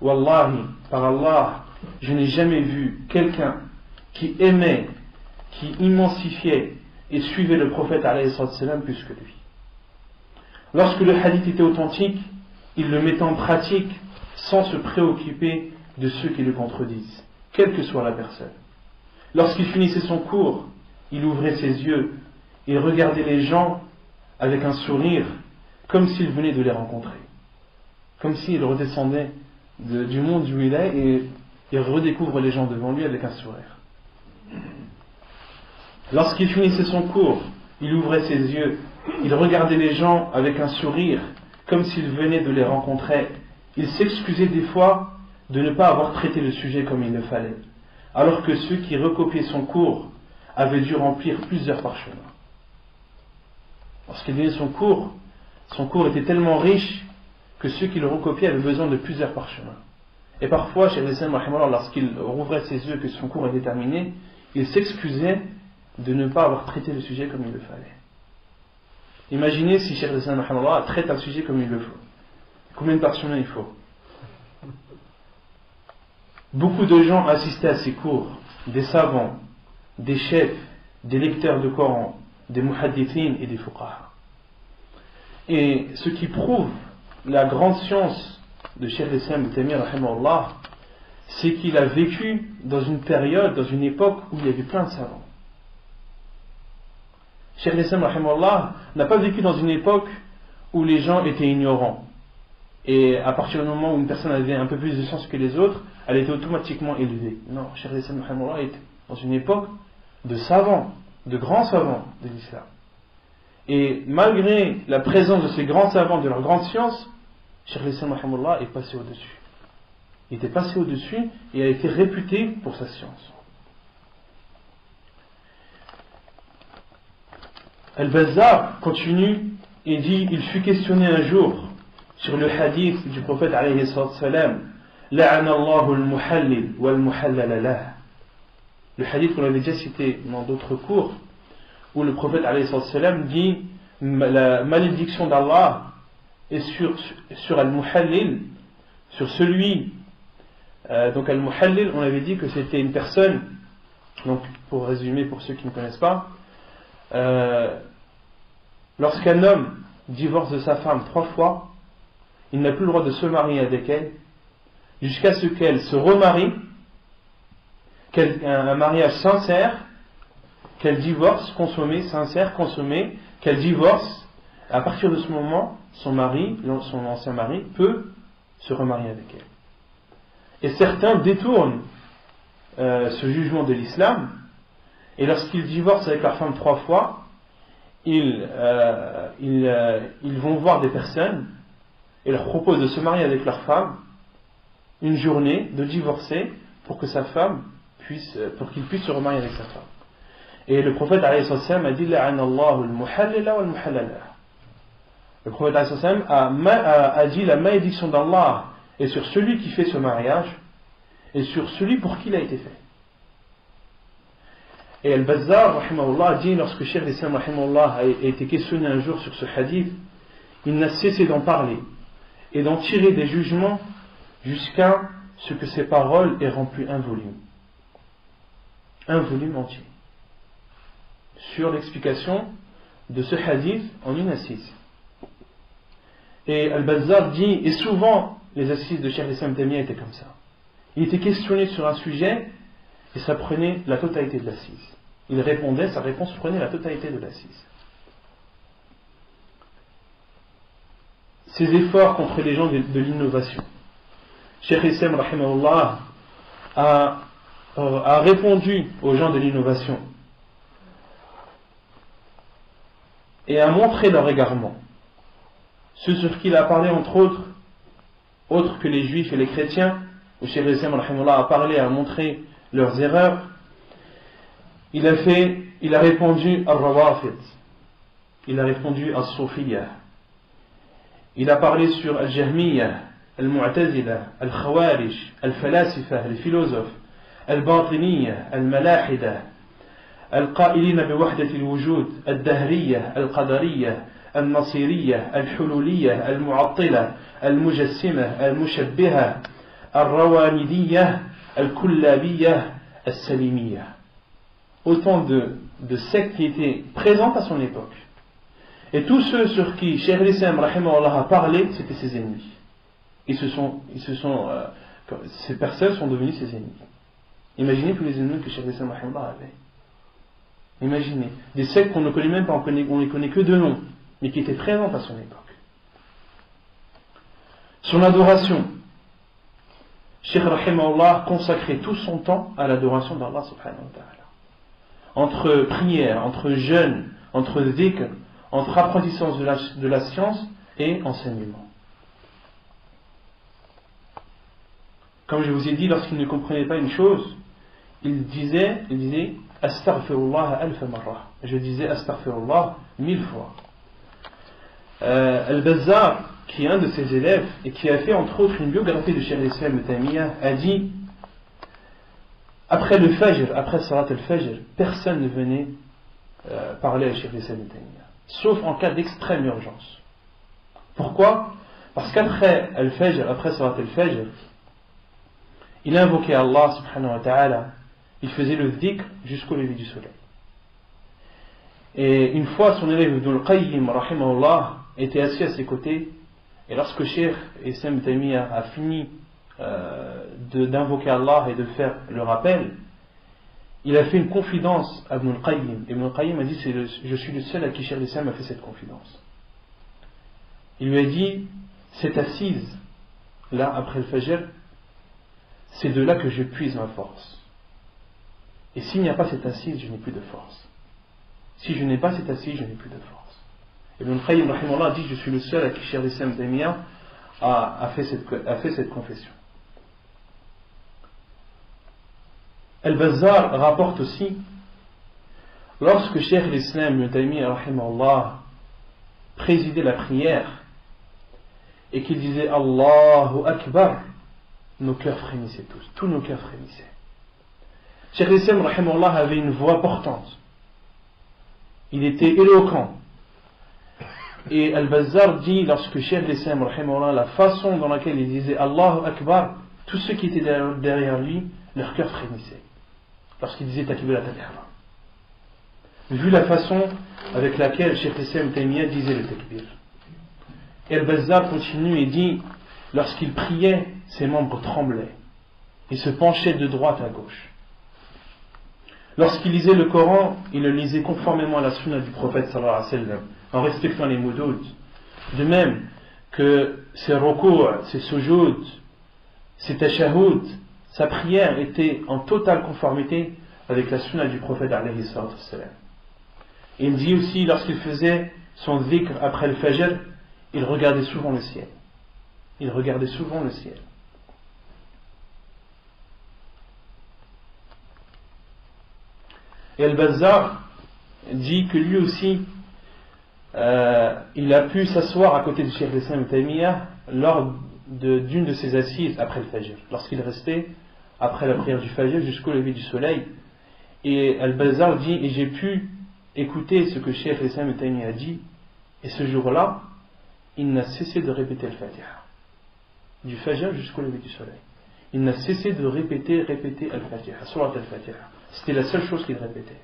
Wallahi, par Allah, je n'ai jamais vu quelqu'un qui aimait, qui immensifiait et suivait le prophète alayhi salam plus que lui. Lorsque le hadith était authentique, il le mettait en pratique sans se préoccuper de ceux qui le contredisent, quelle que soit la personne. Lorsqu'il finissait son cours, il ouvrait ses yeux et regardait les gens avec un sourire, comme s'il venait de les rencontrer, comme s'il redescendait du monde où il est et il redécouvre les gens devant lui avec un sourire. Lorsqu'il finissait son cours, il ouvrait ses yeux, il regardait les gens avec un sourire, comme s'il venait de les rencontrer. Il s'excusait des fois de ne pas avoir traité le sujet comme il le fallait, alors que ceux qui recopiaient son cours avaient dû remplir plusieurs parchemins. Lorsqu'il donnait son cours était tellement riche que ceux qui le recopiaient avaient besoin de plusieurs parchemins. Et parfois, Cheikh l'Islam, lorsqu'il rouvrait ses yeux que son cours était terminé, il s'excusait de ne pas avoir traité le sujet comme il le fallait. Imaginez si Cheikh l'Islam traite un sujet comme il le faut. Combien de parchemins il faut? Beaucoup de gens assistaient à ces cours, des savants, des chefs, des lecteurs de Coran, des muhaddithin et des fuqaha. Et ce qui prouve la grande science de Cheikh l'Islam Ibn Taymiyyah rahimahullah, c'est qu'il a vécu dans une période, dans une époque où il y avait plein de savants. Cheikh l'Islam rahimahullah n'a pas vécu dans une époque où les gens étaient ignorants. Et à partir du moment où une personne avait un peu plus de science que les autres, elle était automatiquement élevée. Non, Cheikh l'Islam rahimahullah était dans une époque de savants. de grands savants de l'islam. Et malgré la présence de ces grands savants de leur grande science, Cheikh al-Islam rahimahullah est passé au-dessus. Il était passé au-dessus et a été réputé pour sa science. Al-Bazzar continue et dit: il fut questionné un jour sur le hadith du prophète alayhi salam, la'ana Allahu al-muhallil wal-muhallala lah. Le hadith qu'on avait déjà cité dans d'autres cours, où le prophète alayhi salam dit: la malédiction d'Allah est sur al-muhallil, sur celui. Donc al-muhallil, on avait dit que c'était une personne, donc pour résumer pour ceux qui ne connaissent pas, lorsqu'un homme divorce de sa femme 3 fois, il n'a plus le droit de se marier avec elle jusqu'à ce qu'elle se remarie, un mariage sincère, qu'elle divorce, consommé, sincère, consommé, qu'elle divorce. À partir de ce moment, son ancien mari peut se remarier avec elle. Et certains détournent ce jugement de l'islam, et lorsqu'ils divorcent avec leur femme 3 fois, ils vont voir des personnes et leur proposent de se marier avec leur femme une journée, de divorcer pour que pour qu'il puisse se remarier avec sa femme. Et le prophète alayhi salam a dit: la'ana Allahu al-muhallila wal-muhallala. Le prophète alayhi salam a dit: la malédiction d'Allah est sur celui qui fait ce mariage et sur celui pour qui il a été fait. Et Al-Bazzar rahimahullah dit, lorsque Cheikh al-Islam rahimahullah a été questionné un jour sur ce hadith, il n'a cessé d'en parler et d'en tirer des jugements jusqu'à ce que ses paroles aient rempli un volume entier, sur l'explication de ce hadith en une assise. Et Al-Bazzar dit, et souvent les assises de Cheikh al-Islam Taymiyya étaient comme ça. Il était questionné sur un sujet et ça prenait la totalité de l'assise. Il répondait, sa réponse prenait la totalité de l'assise. Ses efforts contre les gens de l'innovation. Cheikh al-Islam rahimahullah a répondu aux gens de l'innovation et a montré leur égarement. Ceux sur qui il a parlé, entre autres que les juifs et les chrétiens, où Cheikh al-Islam rahimahullah a parlé, a montré leurs erreurs. Il a répondu à Rawafid, il a répondu à Soufiyya, il a parlé sur Al-Jahmiyya, Al-Mu'tazila, Al-Khawarij, Al-Falasifa, les philosophes, Al-Batiniyya, Al-Malahida, Al-Qa'ilina biwahdat al-wujud, Al-Dahriyya, Al-Qadariyya, Al-Nasiriyya, Al-Hululiyya, Al-Mu'attila, Al-Mujassima, Al-Mushabbiha, Al-Rawanidiyya, Al-Kullabiyya, Al-Salimiyya. Autant de sectes qui étaient présentes à son époque. Et tous ceux sur qui Cheikh al-Islam rahimahullah a parlé, c'était ses ennemis. Ces personnes sont devenues ses ennemis. Imaginez tous les ennemis que Cheikh al-Islam rahimahullah avait. Imaginez. Des sectes qu'on ne connaît même pas, on les connaît que de nom, mais qui étaient présentes à son époque. Son adoration. Cheikh rahimahullah consacrait tout son temps à l'adoration d'Allah subhanahu wa ta'ala. Entre prière, entre jeûne, entre dhikr, entre apprentissage de la science et enseignement. Comme je vous ai dit, lorsqu'il ne comprenait pas une chose, il disait Astaghfirullah alfa marra. Je disais Astaghfirullah 1000 fois. Al-Bazzar, qui est un de ses élèves et qui a fait entre autres une biographie de Cheikh al-Islam Taymiyya, a dit: après le Fajr, après Salat al-Fajr, personne ne venait parler à Cheikh al-Islam Taymiyya, sauf en cas d'extrême urgence. Pourquoi? Parce qu'après al-Fajr, après Salat al-Fajr, il invoquait Allah subhanahu wa ta'ala, il faisait le dhikr jusqu'au lever du soleil. Et une fois, son élève Ibn al-Qayyim rahimahullah était assis à ses côtés, et lorsque Cheikh al-Islam Taymiyya a fini d'invoquer Allah et de faire le rappel, il a fait une confidence à Ibn al-Qayyim. Ibn al-Qayyim a dit: je suis le seul à qui Cheikh al-Islam a fait cette confidence. Il lui a dit: cette assise là après le Fajr, c'est de là que je puise ma force, et s'il n'y a pas cette assise, je n'ai plus de force. Si je n'ai pas cette assise, je n'ai plus de force. Ibn Qayyim rahimahullah dit, je suis le seul à qui Cheikh l'Islam Taymiyya a fait cette confession. Al-Bazzar rapporte aussi, lorsque Cheikh l'Islam Ibn Taymiyya rahimahullah présidait la prière et qu'il disait Allahu Akbar, nos cœurs frémissaient tous nos cœurs frémissaient. Cheikh l'Islam rahimahullah avait une voix portante, il était éloquent. Et Al-Bazzar dit, lorsque Cheikh l'Islam rahimahullah, la façon dans laquelle il disait Allahu Akbar, tous ceux qui étaient derrière lui, leur cœur frémissait lorsqu'il disait Takbir al-Tahrim. Vu la façon avec laquelle Cheikh l'Islam Taymiyya disait le Takbir. Et Al-Bazzar continue et dit, lorsqu'il priait, ses membres tremblaient. Il se penchait de droite à gauche. Lorsqu'il lisait le Coran, il le lisait conformément à la sunna du prophète sallallahu alayhi wa sallam, en respectant les moudoud. De même que ses recours, ses sujoud, ses tashahhud, sa prière était en totale conformité avec la sunna du prophète alayhi sallallahu alayhi wa sallam. Il dit aussi, lorsqu'il faisait son dhikr après le fajr, il regardait souvent le ciel. Il regardait souvent le ciel. Et Al-Bazzar dit que lui aussi, il a pu s'asseoir à côté de Cheikh l'Islam Ibn Taymiyya lors d'une de ses assises après le Fajr, lorsqu'il restait après la prière du Fajr jusqu'au lever du soleil. Et Al-Bazzar dit, et j'ai pu écouter ce que Cheikh l'Islam Ibn Taymiyya a dit, et ce jour-là, il n'a cessé de répéter le Fatiha, du Fajr jusqu'au lever du soleil. Il n'a cessé de répéter Al-Fatiha, Surat Al-Fatiha. C'était la seule chose qu'il répétait.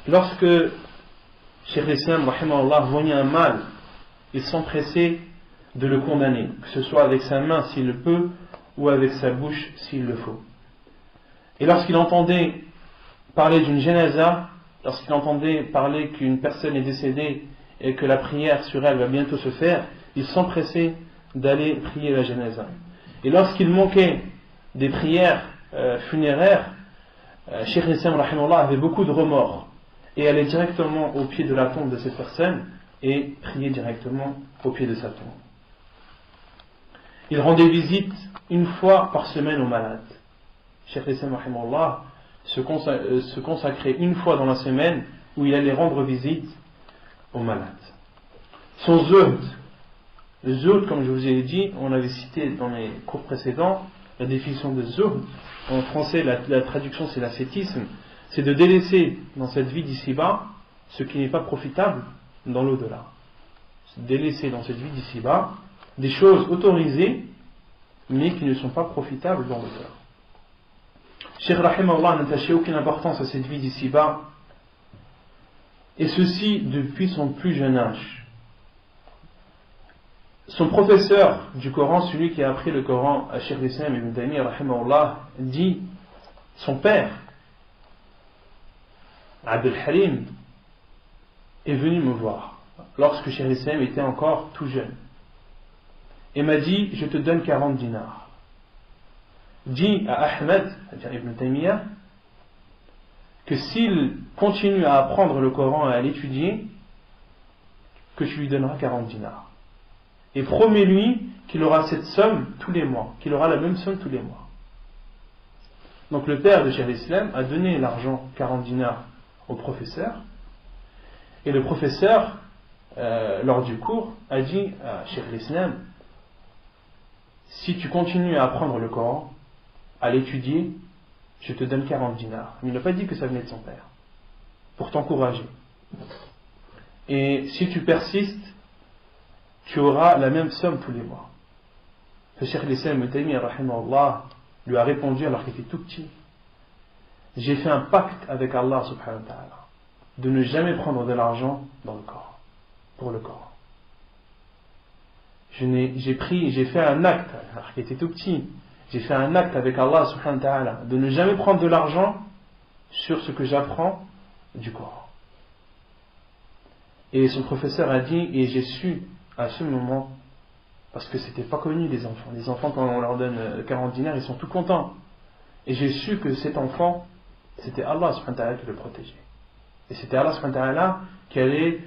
Lorsque Cheikh l'Islam rahimahullah voyait un mal, il s'empressait de le condamner, que ce soit avec sa main s'il le peut, ou avec sa bouche s'il le faut. Et lorsqu'il entendait parler d'une janaza, lorsqu'il entendait parler qu'une personne est décédée et que la prière sur elle va bientôt se faire, il s'empressait d'aller prier la janaza. Et lorsqu'il manquait des prières funéraires, Cheikh l'Islam rahimahullah avait beaucoup de remords et allait directement au pied de la tombe de cette personne et priait directement au pied de sa tombe. Il rendait visite une fois par semaine aux malades. Cheikh l'Islam rahimahullah se consacrait une fois dans la semaine où il allait rendre visite aux malades. Son zuhd, le zuhd, comme je vous ai dit, on avait cité dans les cours précédents la définition de zuhd. En français, la traduction c'est l'ascétisme. C'est de délaisser dans cette vie d'ici-bas ce qui n'est pas profitable dans l'au-delà. C'est délaisser dans cette vie d'ici-bas des choses autorisées mais qui ne sont pas profitables dans l'au-delà. Cheikh rahimahullah n'attachait aucune importance à cette vie d'ici-bas, et ceci depuis son plus jeune âge. Son professeur du Coran, celui qui a appris le Coran à Cheikh l'Islam Ibn Taymiyya rahimahullah, dit, son père Abdul Halim est venu me voir lorsque Cheikh l'Islam était encore tout jeune et m'a dit, je te donne 40 dinars. Dit à Ahmed, c'est-à-dire Ibn Taymiyya, que s'il continue à apprendre le Coran et à l'étudier, que tu lui donneras 40 dinars. Et promets-lui qu'il aura cette somme tous les mois, qu'il aura la même somme tous les mois. Donc le père de Cheikh l'Islam a donné l'argent, 40 dinars, au professeur, et le professeur, lors du cours, a dit à Cheikh l'Islam, si tu continues à apprendre le Coran, à l'étudier, je te donne 40 dinars. Mais il n'a pas dit que ça venait de son père, pour t'encourager. Et si tu persistes, tu auras la même somme tous les mois. Le Cheikh l'Islam Ibn Taymiyya rahimahullah lui a répondu alors qu'il était tout petit, j'ai fait un pacte avec Allah subhanahu wa ta'ala de ne jamais prendre de l'argent dans le Coran, pour le Coran. J'ai fait un acte, alors qu'il était tout petit, j'ai fait un acte avec Allah subhanahu wa ta'ala de ne jamais prendre de l'argent sur ce que j'apprends du Coran. Et son professeur a dit, et j'ai su à ce moment Parce que c'était pas connu les enfants. Les enfants, quand on leur donne 40 dinars, ils sont tout contents. Et j'ai su que cet enfant, c'était Allah subhanahu wa ta'ala qui le protégeait. Et c'était Allah subhanahu wa ta'ala qui allait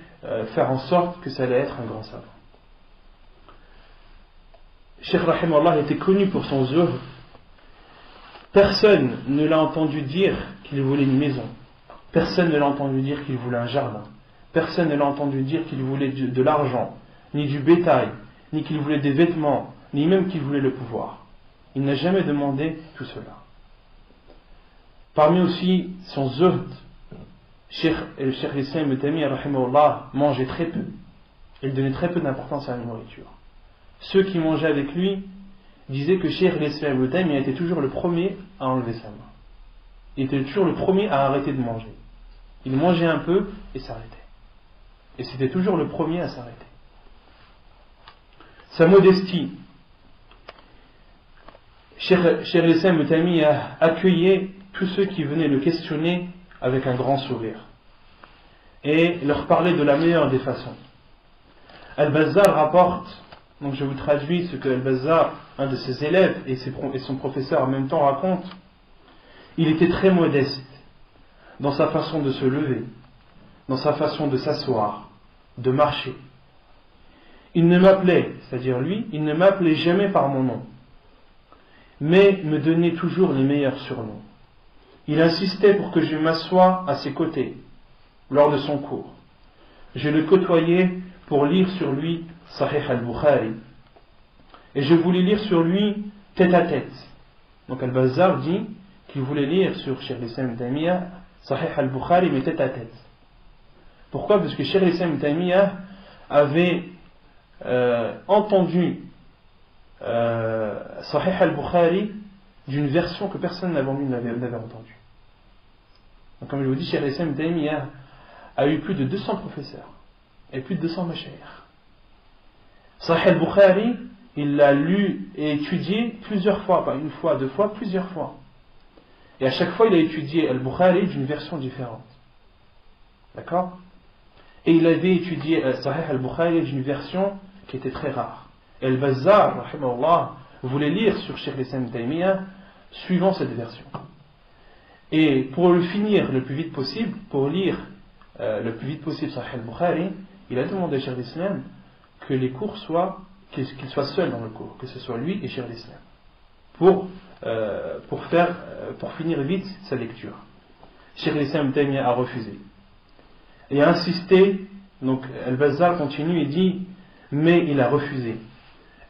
faire en sorte que ça allait être un grand savant. Cheikh Rahimahullah était connu pour son zuhd. Personne ne l'a entendu dire qu'il voulait une maison. Personne ne l'a entendu dire qu'il voulait un jardin. Personne ne l'a entendu dire qu'il voulait de l'argent, ni du bétail, ni qu'il voulait des vêtements, ni même qu'il voulait le pouvoir. Il n'a jamais demandé tout cela. Parmi aussi son zuhd, Cheikh l'Islam Ibn Taymiyyah rahimahullah mangeait très peu. Il donnait très peu d'importance à la nourriture. Ceux qui mangeaient avec lui disaient que Cheikh l'Islam Ibn Taymiyyah était toujours le premier à enlever sa main. Il était toujours le premier à arrêter de manger. Il mangeait un peu et s'arrêtait. Et c'était toujours le premier à s'arrêter. Sa modestie. Cheikh l'Islam Ibn Taymiyyah accueillait tous ceux qui venaient le questionner avec un grand sourire et leur parlait de la meilleure des façons. Al-Bazzar rapporte, donc je vous traduis ce que Al-Bazzar, un de ses élèves et son professeur en même temps raconte. Il était très modeste dans sa façon de se lever, dans sa façon de s'asseoir, de marcher. Il ne m'appelait, c'est-à-dire lui, il ne m'appelait jamais par mon nom, mais me donnait toujours les meilleurs surnoms. Il insistait pour que je m'assoie à ses côtés lors de son cours. Je le côtoyais pour lire sur lui Sahih al-Bukhari. Et je voulais lire sur lui tête à tête. Donc Al-Bazzar dit qu'il voulait lire sur Cheikh l'Islam Ibn Taymiyyah Sahih al-Bukhari mais tête à tête. Pourquoi? Parce que Cheikh l'Islam Ibn Taymiyyah avait entendu Sahih al-Bukhari d'une version que personne avant lui n'avait entendue. Donc, comme je vous dis, Cheikh l'Islam Ibn Taymiyyah a eu plus de 200 professeurs et plus de 200 mashayikh. Sahih al-Bukhari, il l'a lu et étudié plusieurs fois, pas une fois, deux fois, plusieurs fois. Et à chaque fois, il a étudié al-Bukhari d'une version différente. D'accord? Et il avait étudié Sahih al-Bukhari d'une version qui était très rare. Et Al-Bazzar, rahimahullah, voulait lire sur Cheikh l'Islam Ibn Taymiyyah suivant cette version. Et pour le finir le plus vite possible, pour lire le plus vite possible Sahih al-Bukhari, il a demandé à Cheikh l'Islam que les cours soient, qu'il soit seul dans le cours, que ce soit lui et Cheikh l'Islam, pour finir vite sa lecture. Cheikh l'Islam Ibn Taymiyyah a refusé et a insisté. Donc Al-Bazzar continue et dit, mais il a refusé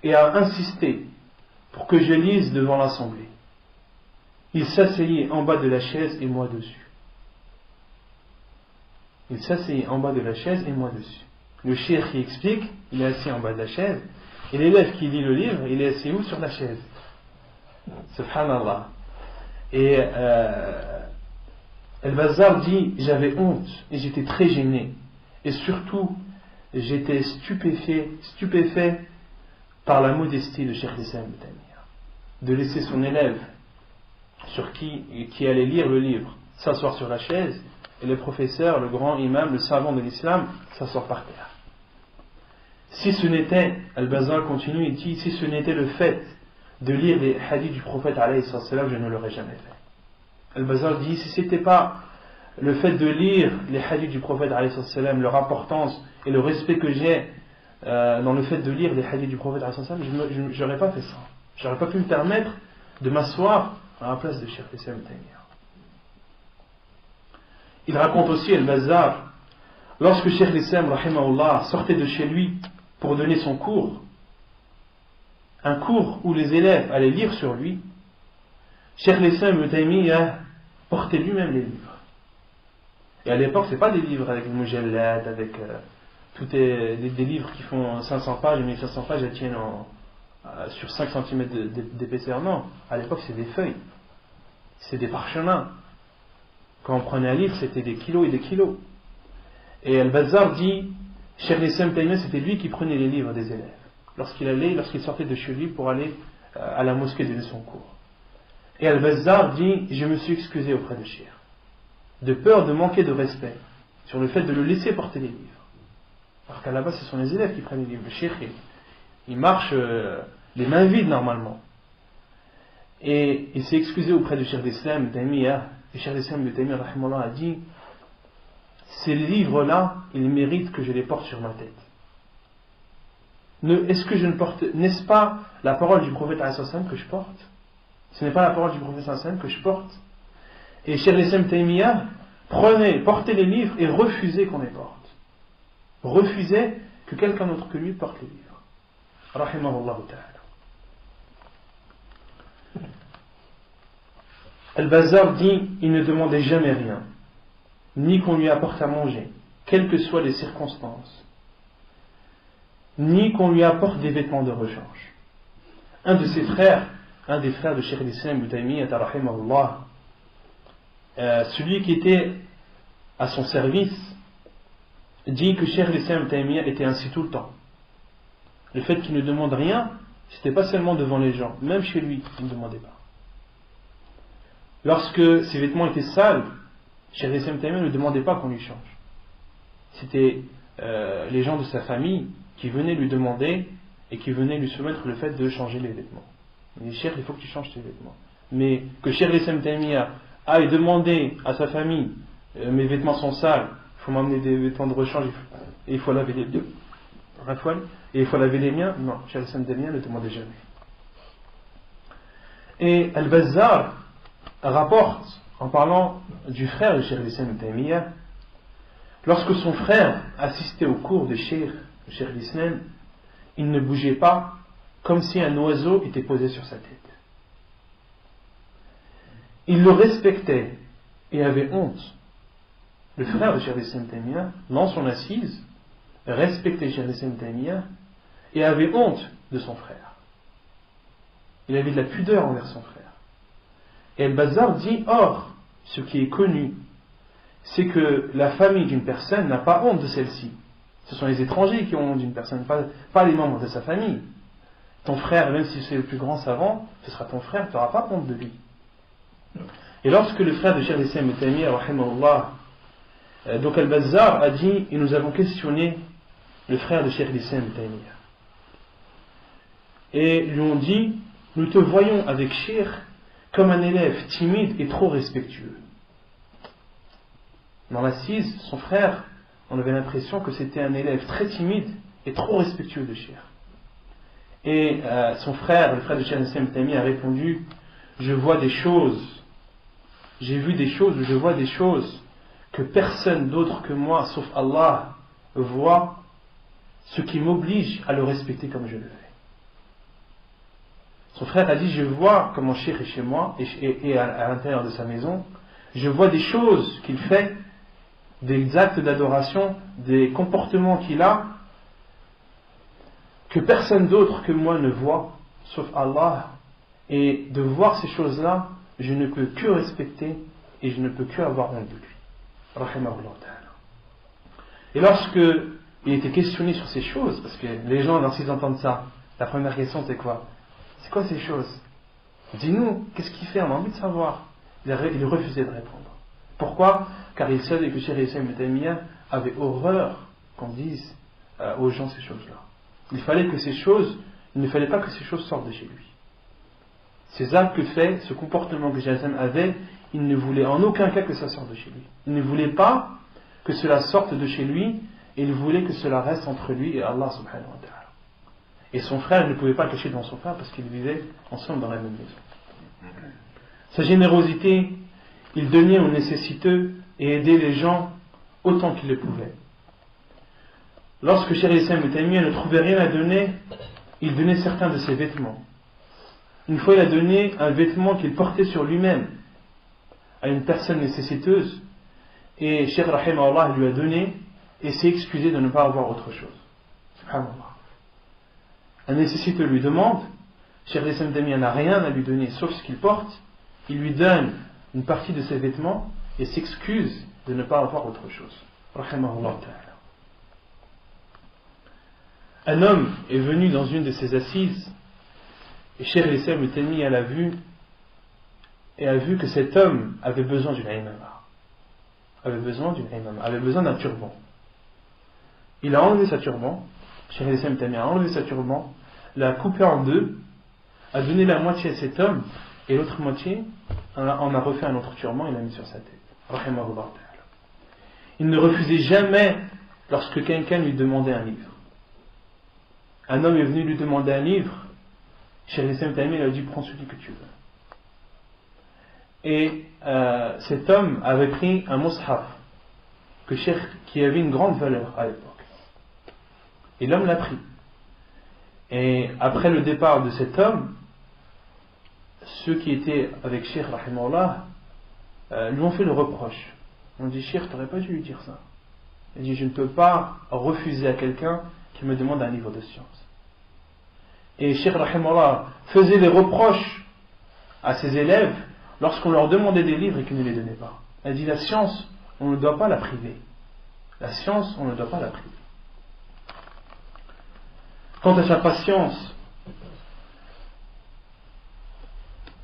et a insisté pour que je lise devant l'assemblée. Il s'asseyait en bas de la chaise et moi dessus. Il s'asseyait en bas de la chaise et moi dessus. Le cheikh qui explique, il est assis en bas de la chaise, et l'élève qui lit le livre, il est assis où? Sur la chaise. Subhanallah. Et Al-Bazzar dit, j'avais honte et j'étais très gêné. Et surtout, j'étais stupéfait par la modestie de Cheikh l'Islam Ibn Taymiyyah, de laisser son élève qui allait lire le livre s'asseoir sur la chaise et le professeur, le grand imam, le savant de l'islam s'asseoir par terre. Si ce n'était, Al-Bazzar continue et dit, si ce n'était le fait de lire les hadiths du prophète alayhi salam, je ne l'aurais jamais fait. Al-Bazzar dit, si ce n'était pas le fait de lire les hadiths du prophète alayhi salam, leur importance et le respect que j'ai dans le fait de lire les hadiths du prophète alayhi salam, je n'aurais pas fait ça. Je n'aurais pas pu me permettre de m'asseoir à la place de Cheikh l'Islam Ibn Taymiyyah. Il raconte aussi Al-Bazzar, lorsque Cheikh l'Islam rahimahullah sortait de chez lui pour donner son cours, un cours où les élèves allaient lire sur lui, Cheikh l'Islam Ibn Taymiyyah portait lui-même les livres. Et à l'époque, ce n'est pas des livres avec le mujallad, avec des livres qui font 500 pages, 1500 pages, elles tiennent sur 5 cm d'épaisseur. Non, à l'époque, c'est des feuilles, c'est des parchemins. Quand on prenait un livre, c'était des kilos et des kilos. Et Al-Bazzar dit, Cheikh l'Islam Ibn Taymiyyah, c'était lui qui prenait les livres des élèves lorsqu'il sortait de chez lui pour aller à la mosquée donner son cours. Et Al-Bazzar dit, je me suis excusé auprès de Cheikh, de peur de manquer de respect sur le fait de le laisser porter les livres. Alors qu'à la base, ce sont les élèves qui prennent les livres. Le Cheikh, il marche les mains vides normalement. Et il s'est excusé auprès du Cheikh d'Islam Ibn Taymiyyah. Et Cheikh d'Islam Ibn Taymiyyah rahimahullah a dit, ces livres-là, ils méritent que je les porte sur ma tête. Est-ce que je ne porte, n'est-ce pas la parole du prophète que je porte? Ce n'est pas la parole du prophète que je porte. Et Cheikh d'Islam Ibn Taymiyyah portez les livres et refusez qu'on les porte. Refusez que quelqu'un d'autre que lui porte les livres. Rahimahullah ta'ala. Al-Bazzar dit, il ne demandait jamais rien, ni qu'on lui apporte à manger, quelles que soient les circonstances, ni qu'on lui apporte des vêtements de rechange. Un de ses frères, un des frères de Cheikh al-Islam Ibn Taymiyyah rahimahullah, celui qui était à son service, dit que Cheikh al-Islam Ibn Taymiyyah était ainsi tout le temps. Le fait qu'il ne demande rien, c'était pas seulement devant les gens, même chez lui, il ne demandait pas. Lorsque ses vêtements étaient sales, Cheikh al-Islam Ibn Taymiyyah ne demandait pas qu'on lui change. C'était les gens de sa famille qui venaient lui demander et qui venaient lui soumettre le fait de changer les vêtements. Il dit, Cheikh, il faut que tu changes tes vêtements. Mais que Cheikh al-Islam Ibn Taymiyyah aille demander à sa famille, mes vêtements sont sales, il faut m'amener des vêtements de rechange et il faut laver les deux. Et il faut laver les miens. Non, Cheikh al-Islam Ibn Taymiyyah ne demandait jamais. Et Al-Bazzar rapporte, en parlant du frère de Cheikh al-Islam Ibn Taymiyyah, lorsque son frère assistait au cours de Cheikh al-Islam, il ne bougeait pas, comme si un oiseau était posé sur sa tête. Il le respectait et avait honte. Le frère de Cheikh al-Islam Ibn Taymiyyah, dans son assise, respectait Cheikh al-Islam Ibn Taymiyyah et avait honte de son frère. Il avait de la pudeur envers son frère. Et Al-Bazzar dit, or, ce qui est connu, c'est que la famille d'une personne n'a pas honte de celle-ci. Ce sont les étrangers qui ont honte d'une personne, pas les membres de sa famille. Ton frère, même si c'est le plus grand savant, ce sera ton frère, tu n'auras pas honte de lui. Et lorsque le frère de Cheikh al-Islam Ibn Taymiyyah, rahimahullah, donc Al-Bazzar a dit, et nous avons questionné le frère de Cheikh al-Islam Ibn Taymiyyah. Et lui ont dit, nous te voyons avec Cheikh comme un élève timide et trop respectueux. Dans l'assise, son frère, on avait l'impression que c'était un élève très timide et trop respectueux de Cheikh. Et son frère, le frère de Cheikh al-Islam Ibn Taymiyyah, a répondu, je vois des choses, j'ai vu des choses, je vois des choses que personne d'autre que moi, sauf Allah, voit, ce qui m'oblige à le respecter comme je le fais. Son frère a dit, je vois comment Cheikh est chez moi et à l'intérieur de sa maison, je vois des choses qu'il fait, des actes d'adoration, des comportements qu'il a, que personne d'autre que moi ne voit, sauf Allah. Et de voir ces choses-là, je ne peux que respecter et je ne peux que avoir honte de lui. Rahimahullah ta'ala. Et lorsque il était questionné sur ces choses, parce que les gens, lorsqu'ils entendent ça, la première question c'est quoi? C'est quoi ces choses? Dis-nous, qu'est-ce qu'il fait? On a envie de savoir. Il refusait de répondre. Pourquoi? Car il savait que Cheikh al-Islam Ibn Taymiyyah avait horreur qu'on dise aux gens ces choses-là. Il ne fallait pas que ces choses sortent de chez lui. Ces actes que fait, ce comportement que Cheikh al-Islam avait, il ne voulait en aucun cas que ça sorte de chez lui. Il ne voulait pas que cela sorte de chez lui, et il voulait que cela reste entre lui et Allah subhanahu wa ta'ala. Et son frère ne pouvait pas le cacher devant son frère parce qu'ils vivaient ensemble dans la même maison. Sa générosité, il donnait aux nécessiteux et aidait les gens autant qu'il le pouvait. Lorsque Cheikh al-Islam Ibn Taymiyyah ne trouvait rien à donner, il donnait certains de ses vêtements. Une fois, il a donné un vêtement qu'il portait sur lui-même à une personne nécessiteuse, et Cheikh rahimahullah lui a donné et s'est excusé de ne pas avoir autre chose. Subhanallah. Un nécessiteux lui demande, Cheikh al-Islam Ibn Taymiyyah n'a rien à lui donner sauf ce qu'il porte, il lui donne une partie de ses vêtements et s'excuse de ne pas avoir autre chose. Rahimahullah ta'ala. Un homme est venu dans une de ses assises et Cheikh al-Islam Ibn Taymiyyah l'a vu et a vu que cet homme avait besoin d'une imama, avait besoin d'un turban. Il a enlevé sa turban, Cheikh al-Islam Ibn Taymiyyah a enlevé sa turban, l'a coupé en deux, a donné la moitié à cet homme, et l'autre moitié en a refait un autre turban et l'a mis sur sa tête. Rahimahullah ta'ala. Il ne refusait jamais lorsque quelqu'un lui demandait un livre. Un homme est venu lui demander un livre, Cheikh Islam Taimi, il a dit prends celui que tu veux. Et cet homme avait pris un mushaf qui avait une grande valeur à l'époque. Et l'homme l'a pris. Et après le départ de cet homme, ceux qui étaient avec Cheikh Rahimahullah lui ont fait le reproche. Ils ont dit Cheikh, tu n'aurais pas dû lui dire ça. Il dit je ne peux pas refuser à quelqu'un qui me demande un livre de science. Et Cheikh Rahimahullah faisait des reproches à ses élèves lorsqu'on leur demandait des livres et qu'ils ne les donnaient pas. Elle dit la science, on ne doit pas la priver. La science, on ne doit pas la priver. Quant à sa patience,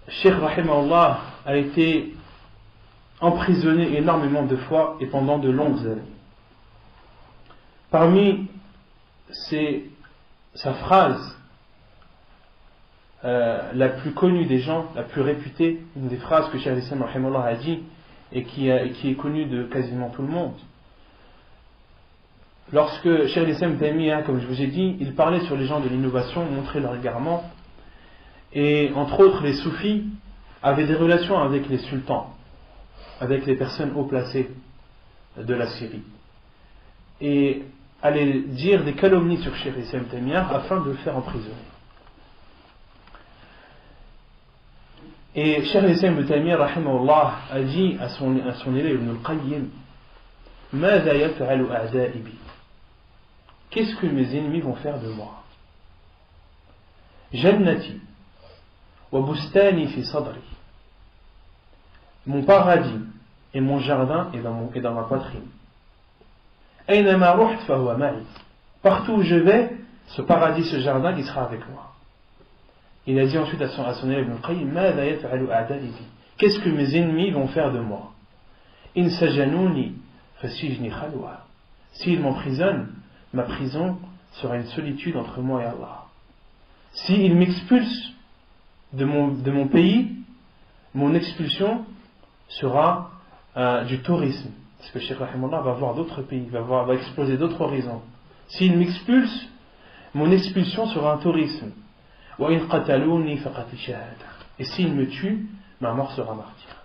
Cheikh Rahimahullah a été emprisonné énormément de fois et pendant de longues années. Parmi sa phrase la plus connue des gens, la plus réputée, une des phrases que Cheikh Islam Rahimahullah a dit et qui est connue de quasiment tout le monde. Lorsque Cheikh Islam Taymiyya, comme je vous ai dit, il parlait sur les gens de l'innovation, montrait leur égarement, et entre autres les soufis avaient des relations avec les sultans, avec les personnes haut placées de la Syrie, et allaient dire des calomnies sur Cheikh Islam Taymiyya afin de le faire emprisonner. Et Cheikh Islam Taymiyya rahimahullah a dit à son élève Ibn al-Qayyim: Mâdha yaf'alu a'da'i bi? Qu'est-ce que mes ennemis vont faire de moi? Jannati wa bustani fi sadri. Mon paradis et mon jardin est dans ma poitrine. Aynama ruht fa huwa ma'i. Partout où je vais, ce paradis, ce jardin, il sera avec moi. Il a dit ensuite à son élève Ibn Qayyim: Mâdha yaf'alu a'da'i bi? Qu'est-ce que mes ennemis vont faire de moi? In sajanuni fa sijni khalwa. S'ils m'emprisonnent, ma prison sera une solitude entre moi et Allah. S'ils m'expulsent de mon pays, mon expulsion sera du tourisme. Parce que Cheikh Rahimahullah va voir d'autres pays, va exploser d'autres horizons. S'ils m'expulsent, mon expulsion sera un tourisme. Et s'ils me tuent, ma mort sera martyre.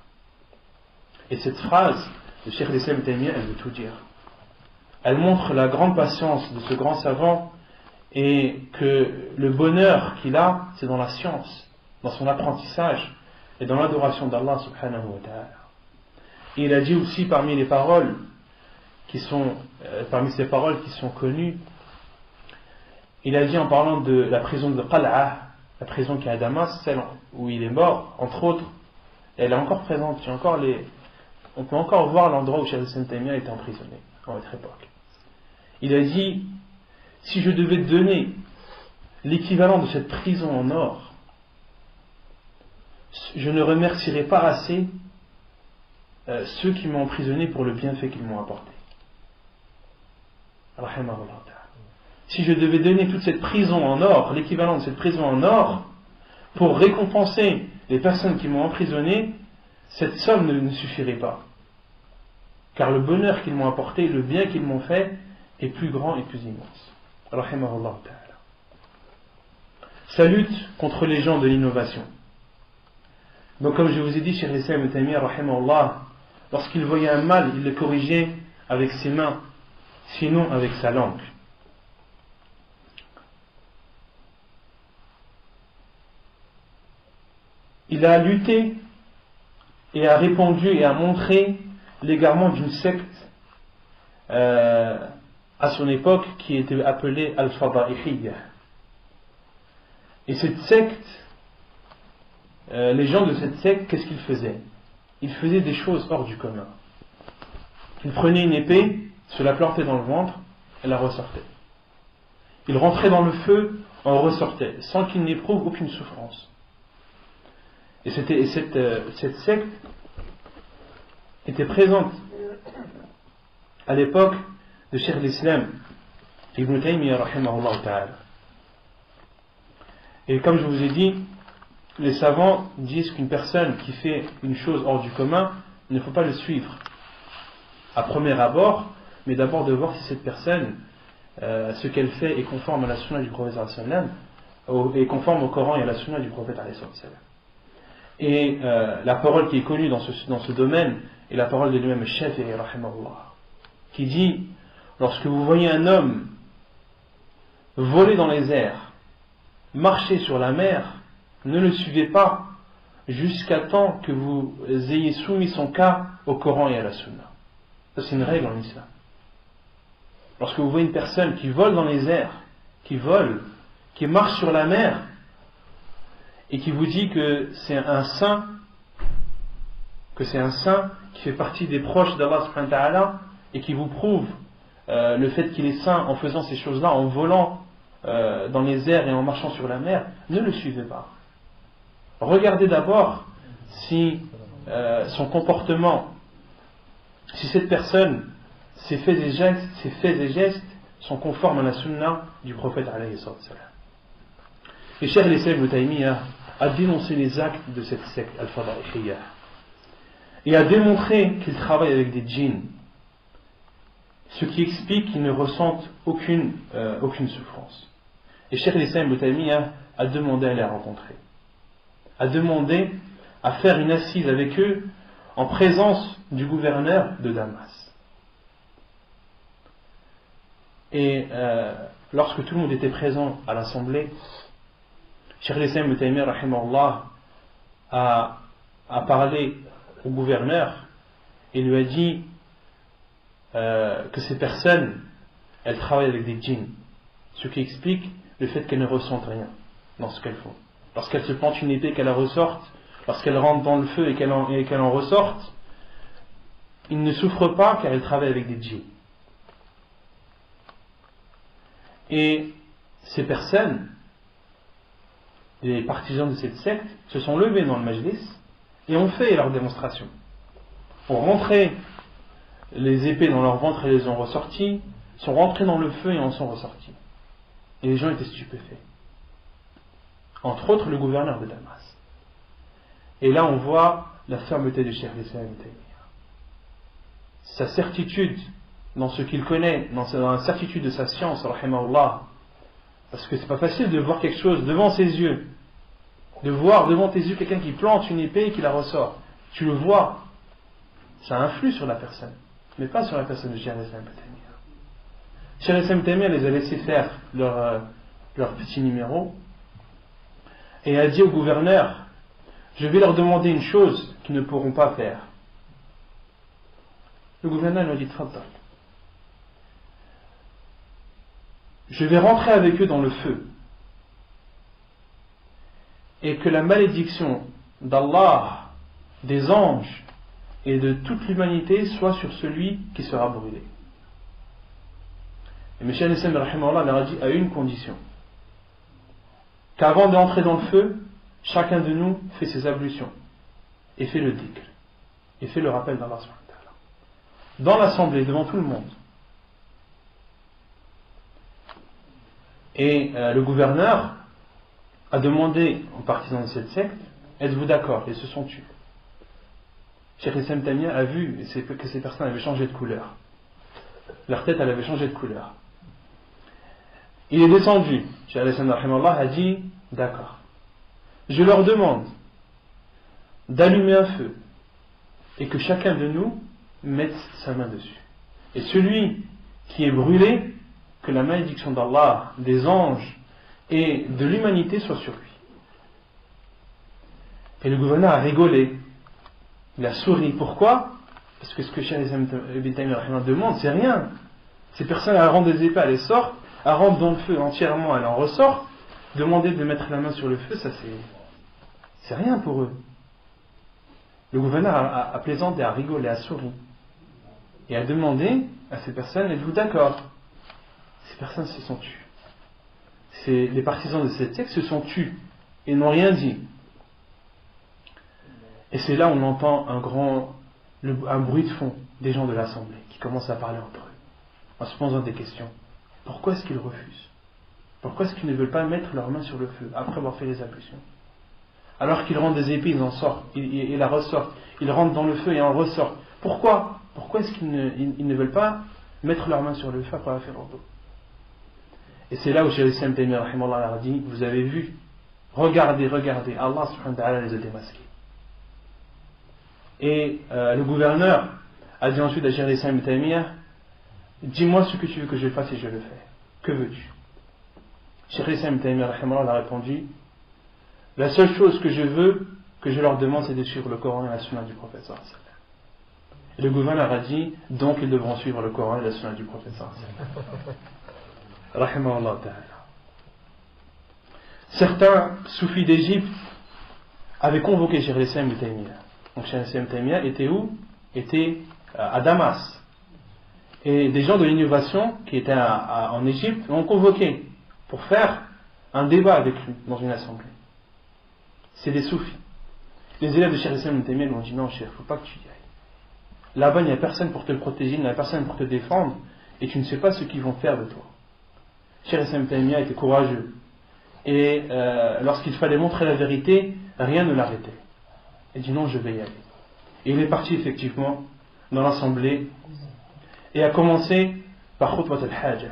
Et cette phrase de Cheikh Islam Taymiyya, elle veut tout dire. Elle montre la grande patience de ce grand savant et que le bonheur qu'il a, c'est dans la science, dans son apprentissage et dans l'adoration d'Allah subhanahu wa ta'ala. Et il a dit aussi parmi ces paroles qui sont connues, il a dit en parlant de la prison de Qal'a, la prison qui est à Damas, celle où il est mort, entre autres, elle est encore présente, on peut encore voir l'endroit où Cheikh Islam Taymiyya était emprisonné à notre époque. Il a dit: si je devais donner l'équivalent de cette prison en or, je ne remercierais pas assez ceux qui m'ont emprisonné pour le bienfait qu'ils m'ont apporté. Si je devais donner toute cette prison en or, l'équivalent de cette prison en or, pour récompenser les personnes qui m'ont emprisonné, cette somme ne suffirait pas. Car le bonheur qu'ils m'ont apporté, le bien qu'ils m'ont fait, est plus grand et plus immense. Rahimahullah ta'ala. Sa lutte contre les gens de l'innovation. Donc comme je vous ai dit, Cheikh Islam Taymiyya rahimahullah, lorsqu'il voyait un mal, il le corrigeait avec ses mains, sinon avec sa langue. Il a lutté et a répandu et a montré l'égarement d'une secte à son époque qui était appelée Al-Fada'ihiyya. Et cette secte, les gens de cette secte, qu'est-ce qu'ils faisaient? Ils faisaient des choses hors du commun. Ils prenaient une épée, se la plantaient dans le ventre et la ressortaient. Ils rentraient dans le feu, en ressortaient, sans qu'ils n'éprouvent aucune souffrance. Et cette secte était présente à l'époque de Cheikh l'Islam Ibn Taymiyya rahimahullah ta'ala. Et comme je vous ai dit, les savants disent qu'une personne qui fait une chose hors du commun, il ne faut pas le suivre à premier abord, mais d'abord de voir si cette personne, ce qu'elle fait est conforme à la sunna du prophète est conforme au Coran et à la sunna du prophète. Et la parole qui est connue dans ce domaine est la parole de l'imam Shafi'i rahimahullah, qui dit: lorsque vous voyez un homme voler dans les airs, marcher sur la mer, ne le suivez pas jusqu'à temps que vous ayez soumis son cas au Coran et à la sunna. Ça, c'est une règle en islam. Lorsque vous voyez une personne qui vole dans les airs, qui marche sur la mer, et qui vous dit que c'est un saint, qui fait partie des proches d'Allah subhanahu wa ta'ala, et qui vous prouve le fait qu'il est saint en faisant ces choses-là, en volant dans les airs et en marchant sur la mer, ne le suivez pas. Regardez d'abord si son comportement, si cette personne, ses faits et gestes sont conformes à la sunna du prophète alayhi sallam. Et Cheikh al-Islam Ibn Taymiyyah a dénoncé les actes de cette secte al-Fada'iyyah et a démontré qu'il travaille avec des djinns, ce qui explique qu'ils ne ressentent aucune souffrance. Et Cheikh al-Islam Ibn Taymiyyah a demandé à les rencontrer, a demandé à faire une assise avec eux en présence du gouverneur de Damas. Et lorsque tout le monde était présent à l'assemblée, Cheikh al-Islam Ibn Taymiyyah rahimahullah a parlé au gouverneur et lui a dit que ces personnes, elles travaillent avec des djinns, ce qui explique le fait qu'elles ne ressentent rien dans ce qu'elles font. Lorsqu'elles se plantent une épée, qu'elles la ressortent, lorsqu'elles rentrent dans le feu et qu'elles en ressortent, ils ne souffrent pas car elles travaillent avec des djinns. Et ces personnes, les partisans de cette secte, se sont levés dans le majlis et ont fait leur démonstration. Ont rentré les épées dans leur ventre et les ont ressorties, sont rentrés dans le feu et en sont ressortis. Et les gens étaient stupéfaits. Entre autres le gouverneur de Damas. Et là on voit la fermeté du Cheikh al-Islam Ibn Taymiyyah. Sa certitude dans ce qu'il connaît, dans la certitude de sa science, rahimahullah. Parce que c'est pas facile de voir quelque chose devant ses yeux, de voir devant tes yeux quelqu'un qui plante une épée et qui la ressort. Tu le vois, ça influe sur la personne, mais pas sur la personne de Cheikh al-Islam Ibn Taymiyyah. Cheikh al-Islam Ibn Taymiyyah les a laissé faire leur petit numéro et a dit au gouverneur: je vais leur demander une chose qu'ils ne pourront pas faire. Le gouverneur lui a dit: tfaddal. Je vais rentrer avec eux dans le feu et que la malédiction d'Allah, des anges et de toute l'humanité soit sur celui qui sera brûlé. Et M. Al-Islam rahimahullah leur a dit à une condition: qu'avant d'entrer dans le feu, chacun de nous fait ses ablutions et fait le dhikr et fait le rappel d'Allah subhanahu wa ta'ala dans l'assemblée, devant tout le monde. Et le gouverneur a demandé aux partisans de cette secte: êtes-vous d'accord? Et se sont tus. Cheikh al-Islam Ibn Taymiyyah a vu que ces personnes avaient changé de couleur. Leur tête, elle avait changé de couleur. Il est descendu. Cheikh al-Islam rahimahullah a dit: d'accord. Je leur demande d'allumer un feu et que chacun de nous mette sa main dessus. Et celui qui est brûlé, que la malédiction d'Allah, des anges et de l'humanité soit sur lui. Et le gouverneur a rigolé. Il a souri. Pourquoi? Parce que ce que Cheikh Ibn Taymiyyah demande, c'est rien. Ces personnes, elles rentrent des épées, elles les sortent, elles rentrent dans le feu entièrement, elles en ressortent. Demander de mettre la main sur le feu, ça c'est rien pour eux. Le gouverneur a plaisanté, a rigolé, a souri. Et a demandé à ces personnes: êtes-vous d'accord? Ces personnes se sont tues. Les partisans de cette secte se sont tus et n'ont rien dit. Et c'est là où on entend un bruit de fond des gens de l'assemblée qui commencent à parler entre eux, en se posant des questions. Pourquoi est-ce qu'ils refusent? Pourquoi est-ce qu'ils ne veulent pas mettre leurs mains sur le feu après avoir fait les ablutions? Alors qu'ils rentrent des épées, ils en sortent, ils la ressortent. Ils rentrent dans le feu et en ressortent. Pourquoi est-ce qu'ils ne veulent pas mettre leurs mains sur le feu après avoir fait leur dos? Et c'est là où Cheikh Islam Taymiyya rahimahullah a dit, vous avez vu, regardez, Allah subhanahu wa ta'ala les a démasqués. Et le gouverneur a dit ensuite à Cheikh Islam Taymiyya, dis-moi ce que tu veux que je fasse et je le fais. Que veux-tu? Cheikh Islam Taymiyya rahimahullah a répondu, la seule chose que je veux, que je leur demande, c'est de suivre le Coran et la Sunna du prophète sallallahu alayhi wa sallam. Et le gouverneur a dit, donc ils devront suivre le Coran et la Sunna du prophète sallallahu alayhi wa sallam. Rahimahullah ta'ala. Certains soufis d'Égypte avaient convoqué Cheikh Islam Taymiyya. Donc Cheikh Islam Taymiyya était où? Était à Damas. Et des gens de l'innovation qui étaient en Égypte l'ont convoqué pour faire un débat avec lui dans une assemblée. C'est des soufis. Les élèves de Cheikh Islam Taymiyya lui ont dit, non Cheikh, il ne faut pas que tu y ailles. Là-bas, il n'y a personne pour te protéger, il n'y a personne pour te défendre, et tu ne sais pas ce qu'ils vont faire de toi. Cheikh Islam Taymiyya était courageux. Et lorsqu'il fallait montrer la vérité, rien ne l'arrêtait. Il dit non, je vais y aller. Et il est parti effectivement dans l'assemblée et a commencé par Khutbat al-Haja.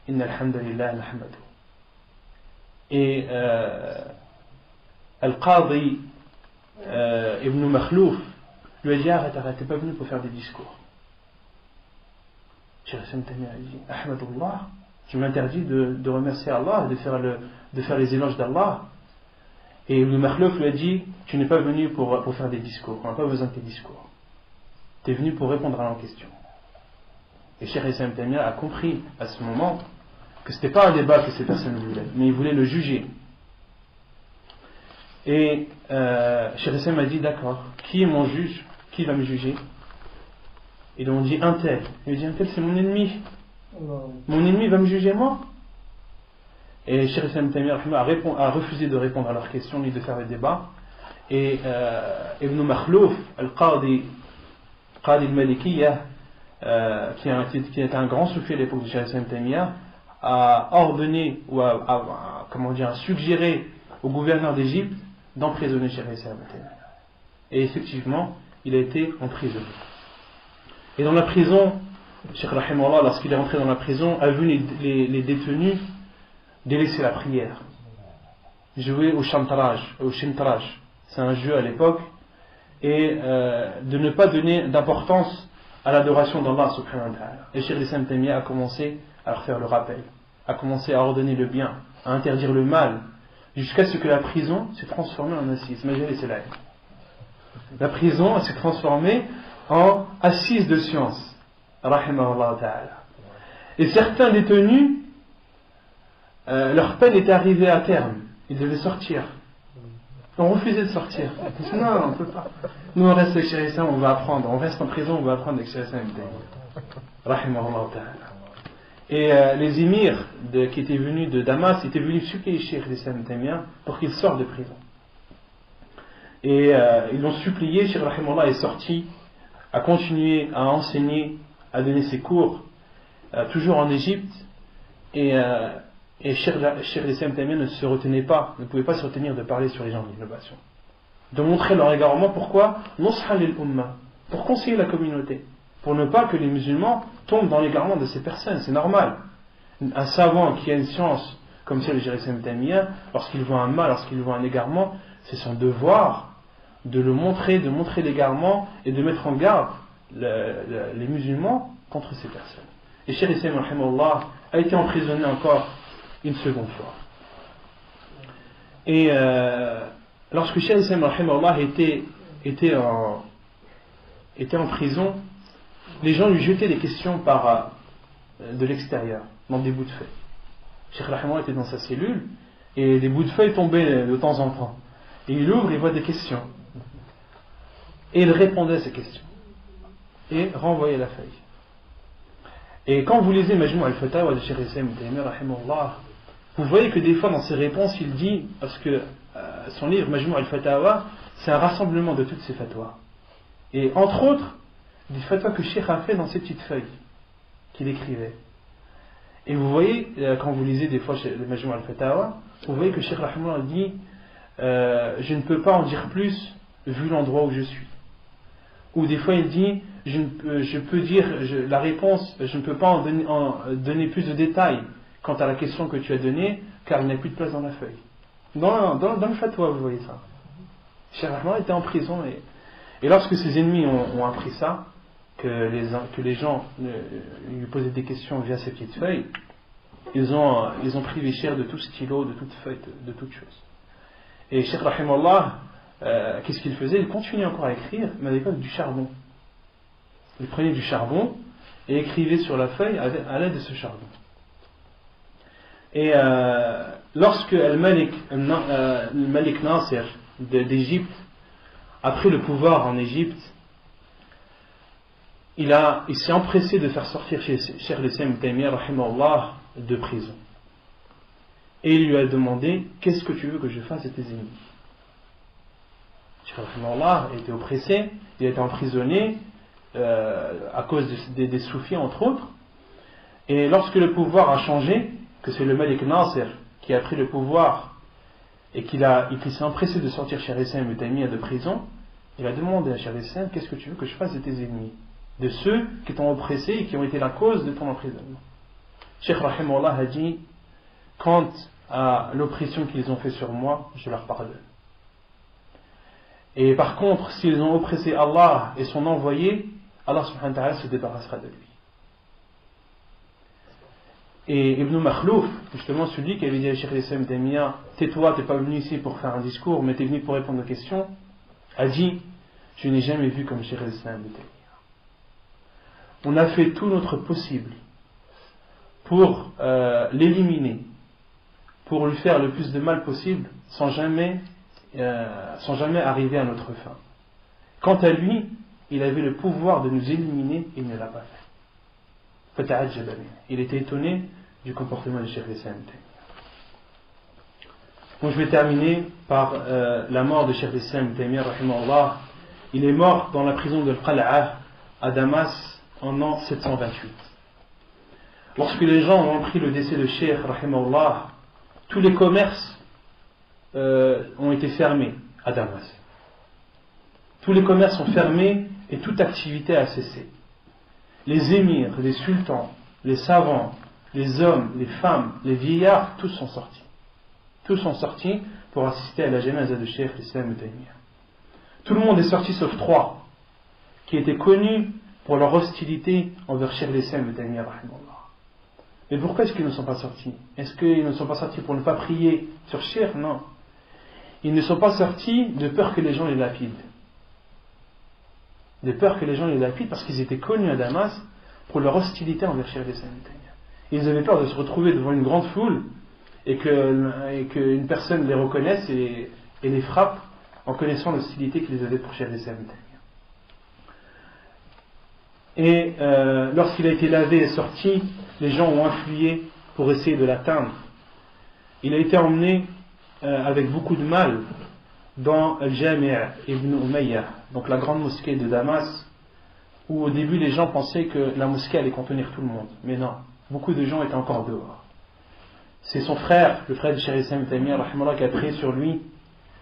Inna alhamdulillah nahmadu. Et Al-Qadi Ibn Makhlouf lui a dit arrête, t'es pas venu pour faire des discours. Cheikh Islam Taymiyya a dit Ahmadullah, tu m'interdis de remercier Allah, de faire les éloges d'Allah. Et Ibn Makhlouf lui a dit tu n'es pas venu pour faire des discours, on n'a pas besoin de tes discours. Tu es venu pour répondre à la question. Et Cheikh Islam Taymiyya a compris à ce moment que ce n'était pas un débat que ces personnes voulaient, mais ils voulaient le juger. Et Cheikh Islam a dit d'accord, qui est mon juge? Qui va me juger? Ils ont dit un tel. Il a dit un tel c'est mon ennemi. Mon ennemi va me juger moi? Et Cheikh Islam Taymiyya a refusé de répondre à leurs questions ni de faire le débat. Et Ibn Makhlouf, Al-Qadi al-Malikiyya, qui est un grand soufi à l'époque de Cheikh Islam Taymiyya, a ordonné ou a suggéré au gouverneur d'Égypte d'emprisonner Cheikh Islam Taymiyya. Et effectivement, il a été emprisonné. Et dans la prison, Cheikh Rahimahullah, lorsqu'il est rentré dans la prison, a vu les détenus délaisser la prière, jouer au shantaraj, c'est un jeu à l'époque, et de ne pas donner d'importance à l'adoration d'Allah subhanahu wa ta'ala. Et Cheikh Islam Taymiyya a commencé à leur faire le rappel, a commencé à ordonner le bien, à interdire le mal, jusqu'à ce que la prison s'est transformée en assise. La prison s'est transformée en assise de science. Rahimahullah ta'ala. Et certains détenus, leur peine était arrivée à terme. Ils devaient sortir. On refusait de sortir. Ils disaient, non, on ne peut pas. Nous on reste avec Cheikh Islam, on va apprendre. On reste en prison, on va apprendre avec Cheikh Islam. Rahimahullah ta'ala. Et les émirs qui étaient venus de Damas étaient venus supplier Cheikh Islam Taymiyya pour qu'il sorte de prison. Et ils l'ont supplié. Cheikh Rahimahullah est sorti, a continué à enseigner, à donner ses cours, toujours en Égypte. Et Cheikh Islam Taymiyya ne se retenait pas, ne pouvait pas se retenir de parler sur les gens de l'innovation, de montrer leur égarement. Pourquoi? Nusha lil umma, pour conseiller la communauté, pour ne pas que les musulmans tombent dans l'égarement de ces personnes. C'est normal. Un savant qui a une science comme celle de Cheikh Islam Taymiyya, lorsqu'il voit un mal, lorsqu'il voit un égarement, c'est son devoir de le montrer, de montrer l'égarement et de mettre en garde les musulmans contre ces personnes. Et Cheikh Islam rahimahullah a été emprisonné encore une seconde fois. Et lorsque Cheikh Islam rahimahullah était en prison, les gens lui jetaient des questions de l'extérieur, dans des bouts de feuilles. Cheikh rahimahullah était dans sa cellule et des bouts de feuilles tombaient de temps en temps. Et il ouvre, il voit des questions. Et il répondait à ces questions. Et renvoyait la feuille. Et quand vous lisez Majmou' al-Fatawa de Cheikh Islam Taymiyya rahimahullah, vous voyez que des fois dans ses réponses il dit, parce que son livre Majmou' al-Fatawa c'est un rassemblement de toutes ces fatwas, et entre autres des fatwas que Cheikh a fait dans ces petites feuilles qu'il écrivait. Et vous voyez, quand vous lisez des fois le Majmou' al-Fatawa, vous voyez que Cheikh Rahimahullah dit je ne peux pas en dire plus vu l'endroit où je suis. Ou des fois il dit je peux dire la réponse, je ne peux pas en donner plus de détails quant à la question que tu as donnée, car il n'y a plus de place dans la feuille. Dans le fatwa, vous voyez ça. Cheikh Rahimahullah était en prison et lorsque ses ennemis ont appris ça, que les gens lui posaient des questions via ces petites feuilles, ils ont privé Cheikh de tout stylo, de toute feuille, de toute chose. Et Cheikh Rahimahullah, qu'est-ce qu'il faisait? Il continuait encore à écrire, mais avec du charbon. Il prenait du charbon et écrivait sur la feuille à l'aide de ce charbon. Et lorsque Al-Malik Nasser d'Égypte a pris le pouvoir en Égypte, il s'est empressé de faire sortir Cheikh l'Islam Ibn Taymiyyah rahimahullah de prison. Et il lui a demandé: qu'est-ce que tu veux que je fasse à tes ennemis? Cheikh rahimahullah était oppressé, il a été emprisonné à cause des soufis entre autres. Et lorsque le pouvoir a changé, que c'est le Malik Nasser qui a pris le pouvoir et qu'il s'est empressé de sortir Cheikh l'Islam Ibn Taymiyyah de prison, il a demandé à Cheikh l'Islam: qu'est-ce que tu veux que je fasse de tes ennemis, de ceux qui t'ont oppressé et qui ont été la cause de ton emprisonnement? Cheikh Rahimahullah a dit: quant à l'oppression qu'ils ont fait sur moi, je leur pardonne. Et par contre, s'ils ont oppressé Allah et son envoyé, Allah subhanahu wa ta'ala se débarrassera de lui. Et Ibn Makhlouf, justement celui qui avait dit à Cheikh l'Islam Ibn Taymiyyah: tais-toi, t'es pas venu ici pour faire un discours, mais t'es venu pour répondre aux questions, a dit: je n'ai jamais vu comme Cheikh l'Islam Ibn Taymiyyah. On a fait tout notre possible pour l'éliminer, pour lui faire le plus de mal possible, sans jamais arriver à notre fin. Quant à lui, il avait le pouvoir de nous éliminer et il ne l'a pas fait. Il était étonné du comportement de Cheikh l'Islam Ibn Taymiyyah. Bon, je vais terminer par la mort de Cheikh l'Islam Ibn Taymiyyah rahimahullah. Il est mort dans la prison de Qal'a à Damas en an 728. Lorsque les gens ont appris le décès de Cheikh rahimahullah, tous les commerces ont été fermés à Damas. Tous les commerces sont fermés et toute activité a cessé. Les émirs, les sultans, les savants, les hommes, les femmes, les vieillards, tous sont sortis. Tous sont sortis pour assister à la janaza de Cheikh l'Islam Ibn Taymiyyah. Tout le monde est sorti sauf 3 qui étaient connus pour leur hostilité envers Cheikh l'Islam Ibn Taymiyyah rahimahullah. Mais pourquoi est-ce qu'ils ne sont pas sortis? Est-ce qu'ils ne sont pas sortis pour ne pas prier sur Cheikh? Non. Ils ne sont pas sortis de peur que les gens les lapident. De peur que les gens les lapident parce qu'ils étaient connus à Damas pour leur hostilité envers Cheikh l'Islam Ibn Taymiyyah. Ils avaient peur de se retrouver devant une grande foule et qu'une personne les reconnaisse et les frappe en connaissant l'hostilité qu'ils avaient pour Cheikh l'Islam Ibn Taymiyyah. Et lorsqu'il a été lavé et sorti, les gens ont afflué pour essayer de l'atteindre. Il a été emmené avec beaucoup de mal dans Al-Jami' ibn Umayyah, donc la grande mosquée de Damas, où au début les gens pensaient que la mosquée allait contenir tout le monde. Mais non, beaucoup de gens étaient encore dehors. C'est son frère, le frère de Cheikh l'Islam Ibn Taymiyyah rahimahullah, qui a prié sur lui.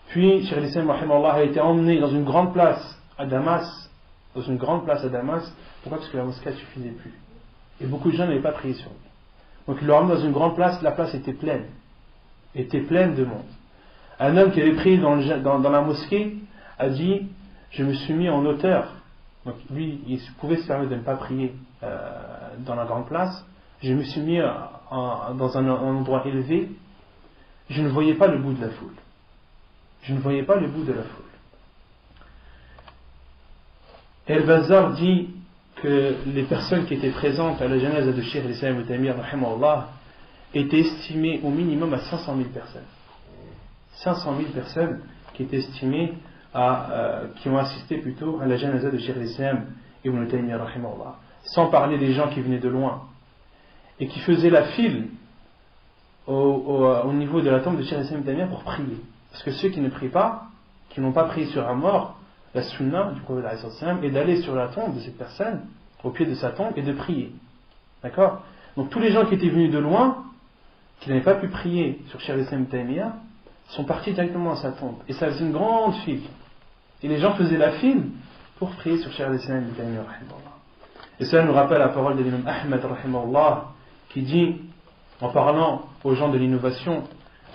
Puis Cheikh l'Islam rahimahullah a été emmené dans une grande place à Damas. Pourquoi? Parce que la mosquée ne suffisait plus. Et beaucoup de gens n'avaient pas prié sur lui. Donc il l'a emmené dans une grande place, la place était pleine de monde. Un homme qui avait prié dans la mosquée a dit: je me suis mis en hauteur. Donc lui, il pouvait se permettre de ne pas prier dans la grande place. Je me suis mis dans un endroit élevé. Je ne voyais pas le bout de la foule. El-Bazar dit que les personnes qui étaient présentes à la janaza de Cheikh l'Islam Ibn Taymiyyah rahimahullah étaient estimées au minimum à 500 000 personnes. 500 000 personnes qui étaient estimées qui ont assisté plutôt à la janaza de Cheikh l'Islam Ibn Taymiyyah rahimahullah. Sans parler des gens qui venaient de loin et qui faisaient la file au niveau de la tombe de Cheikh l'Islam Ibn Taymiyyah pour prier. Parce que ceux qui ne prient pas, qui n'ont pas prié sur un mort, la sunna du prophète est d'aller sur la tombe de cette personne, au pied de sa tombe, et de prier. D'accord? Donc tous les gens qui étaient venus de loin, qui n'avaient pas pu prier sur Cheikh al-Islam Ibn Taymiyyah, sont partis directement à sa tombe. Et ça faisait une grande file. Et les gens faisaient la file pour prier sur Cheikh al-Islam Ibn Taymiyyah. Et cela nous rappelle la parole de l'imam Ahmed rahimahullah, qui dit, en parlant aux gens de l'innovation,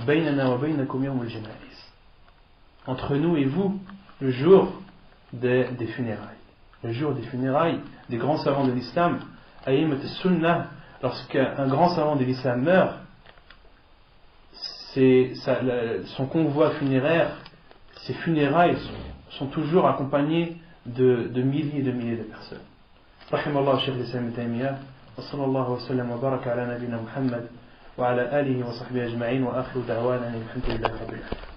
Baynana wa baynakum yawm al-janaiz. Entre nous et vous, le jour des funérailles. Le jour des funérailles des grands savants de l'islam, Aïmat al-Sunnah, lorsqu'un grand savant de l'islam meurt, son convoi funéraire, ses funérailles sont toujours accompagnés de milliers et de milliers de personnes. Rahimallahu Cheikh al-Islam Ibn Taymiyyah, wa sallallahu wa sallam wa baraka ala nabina Muhammad wa ala alihi wa sahbihi ajma'in wa akhiru da'wana alhamdulillahi rabbil alamin.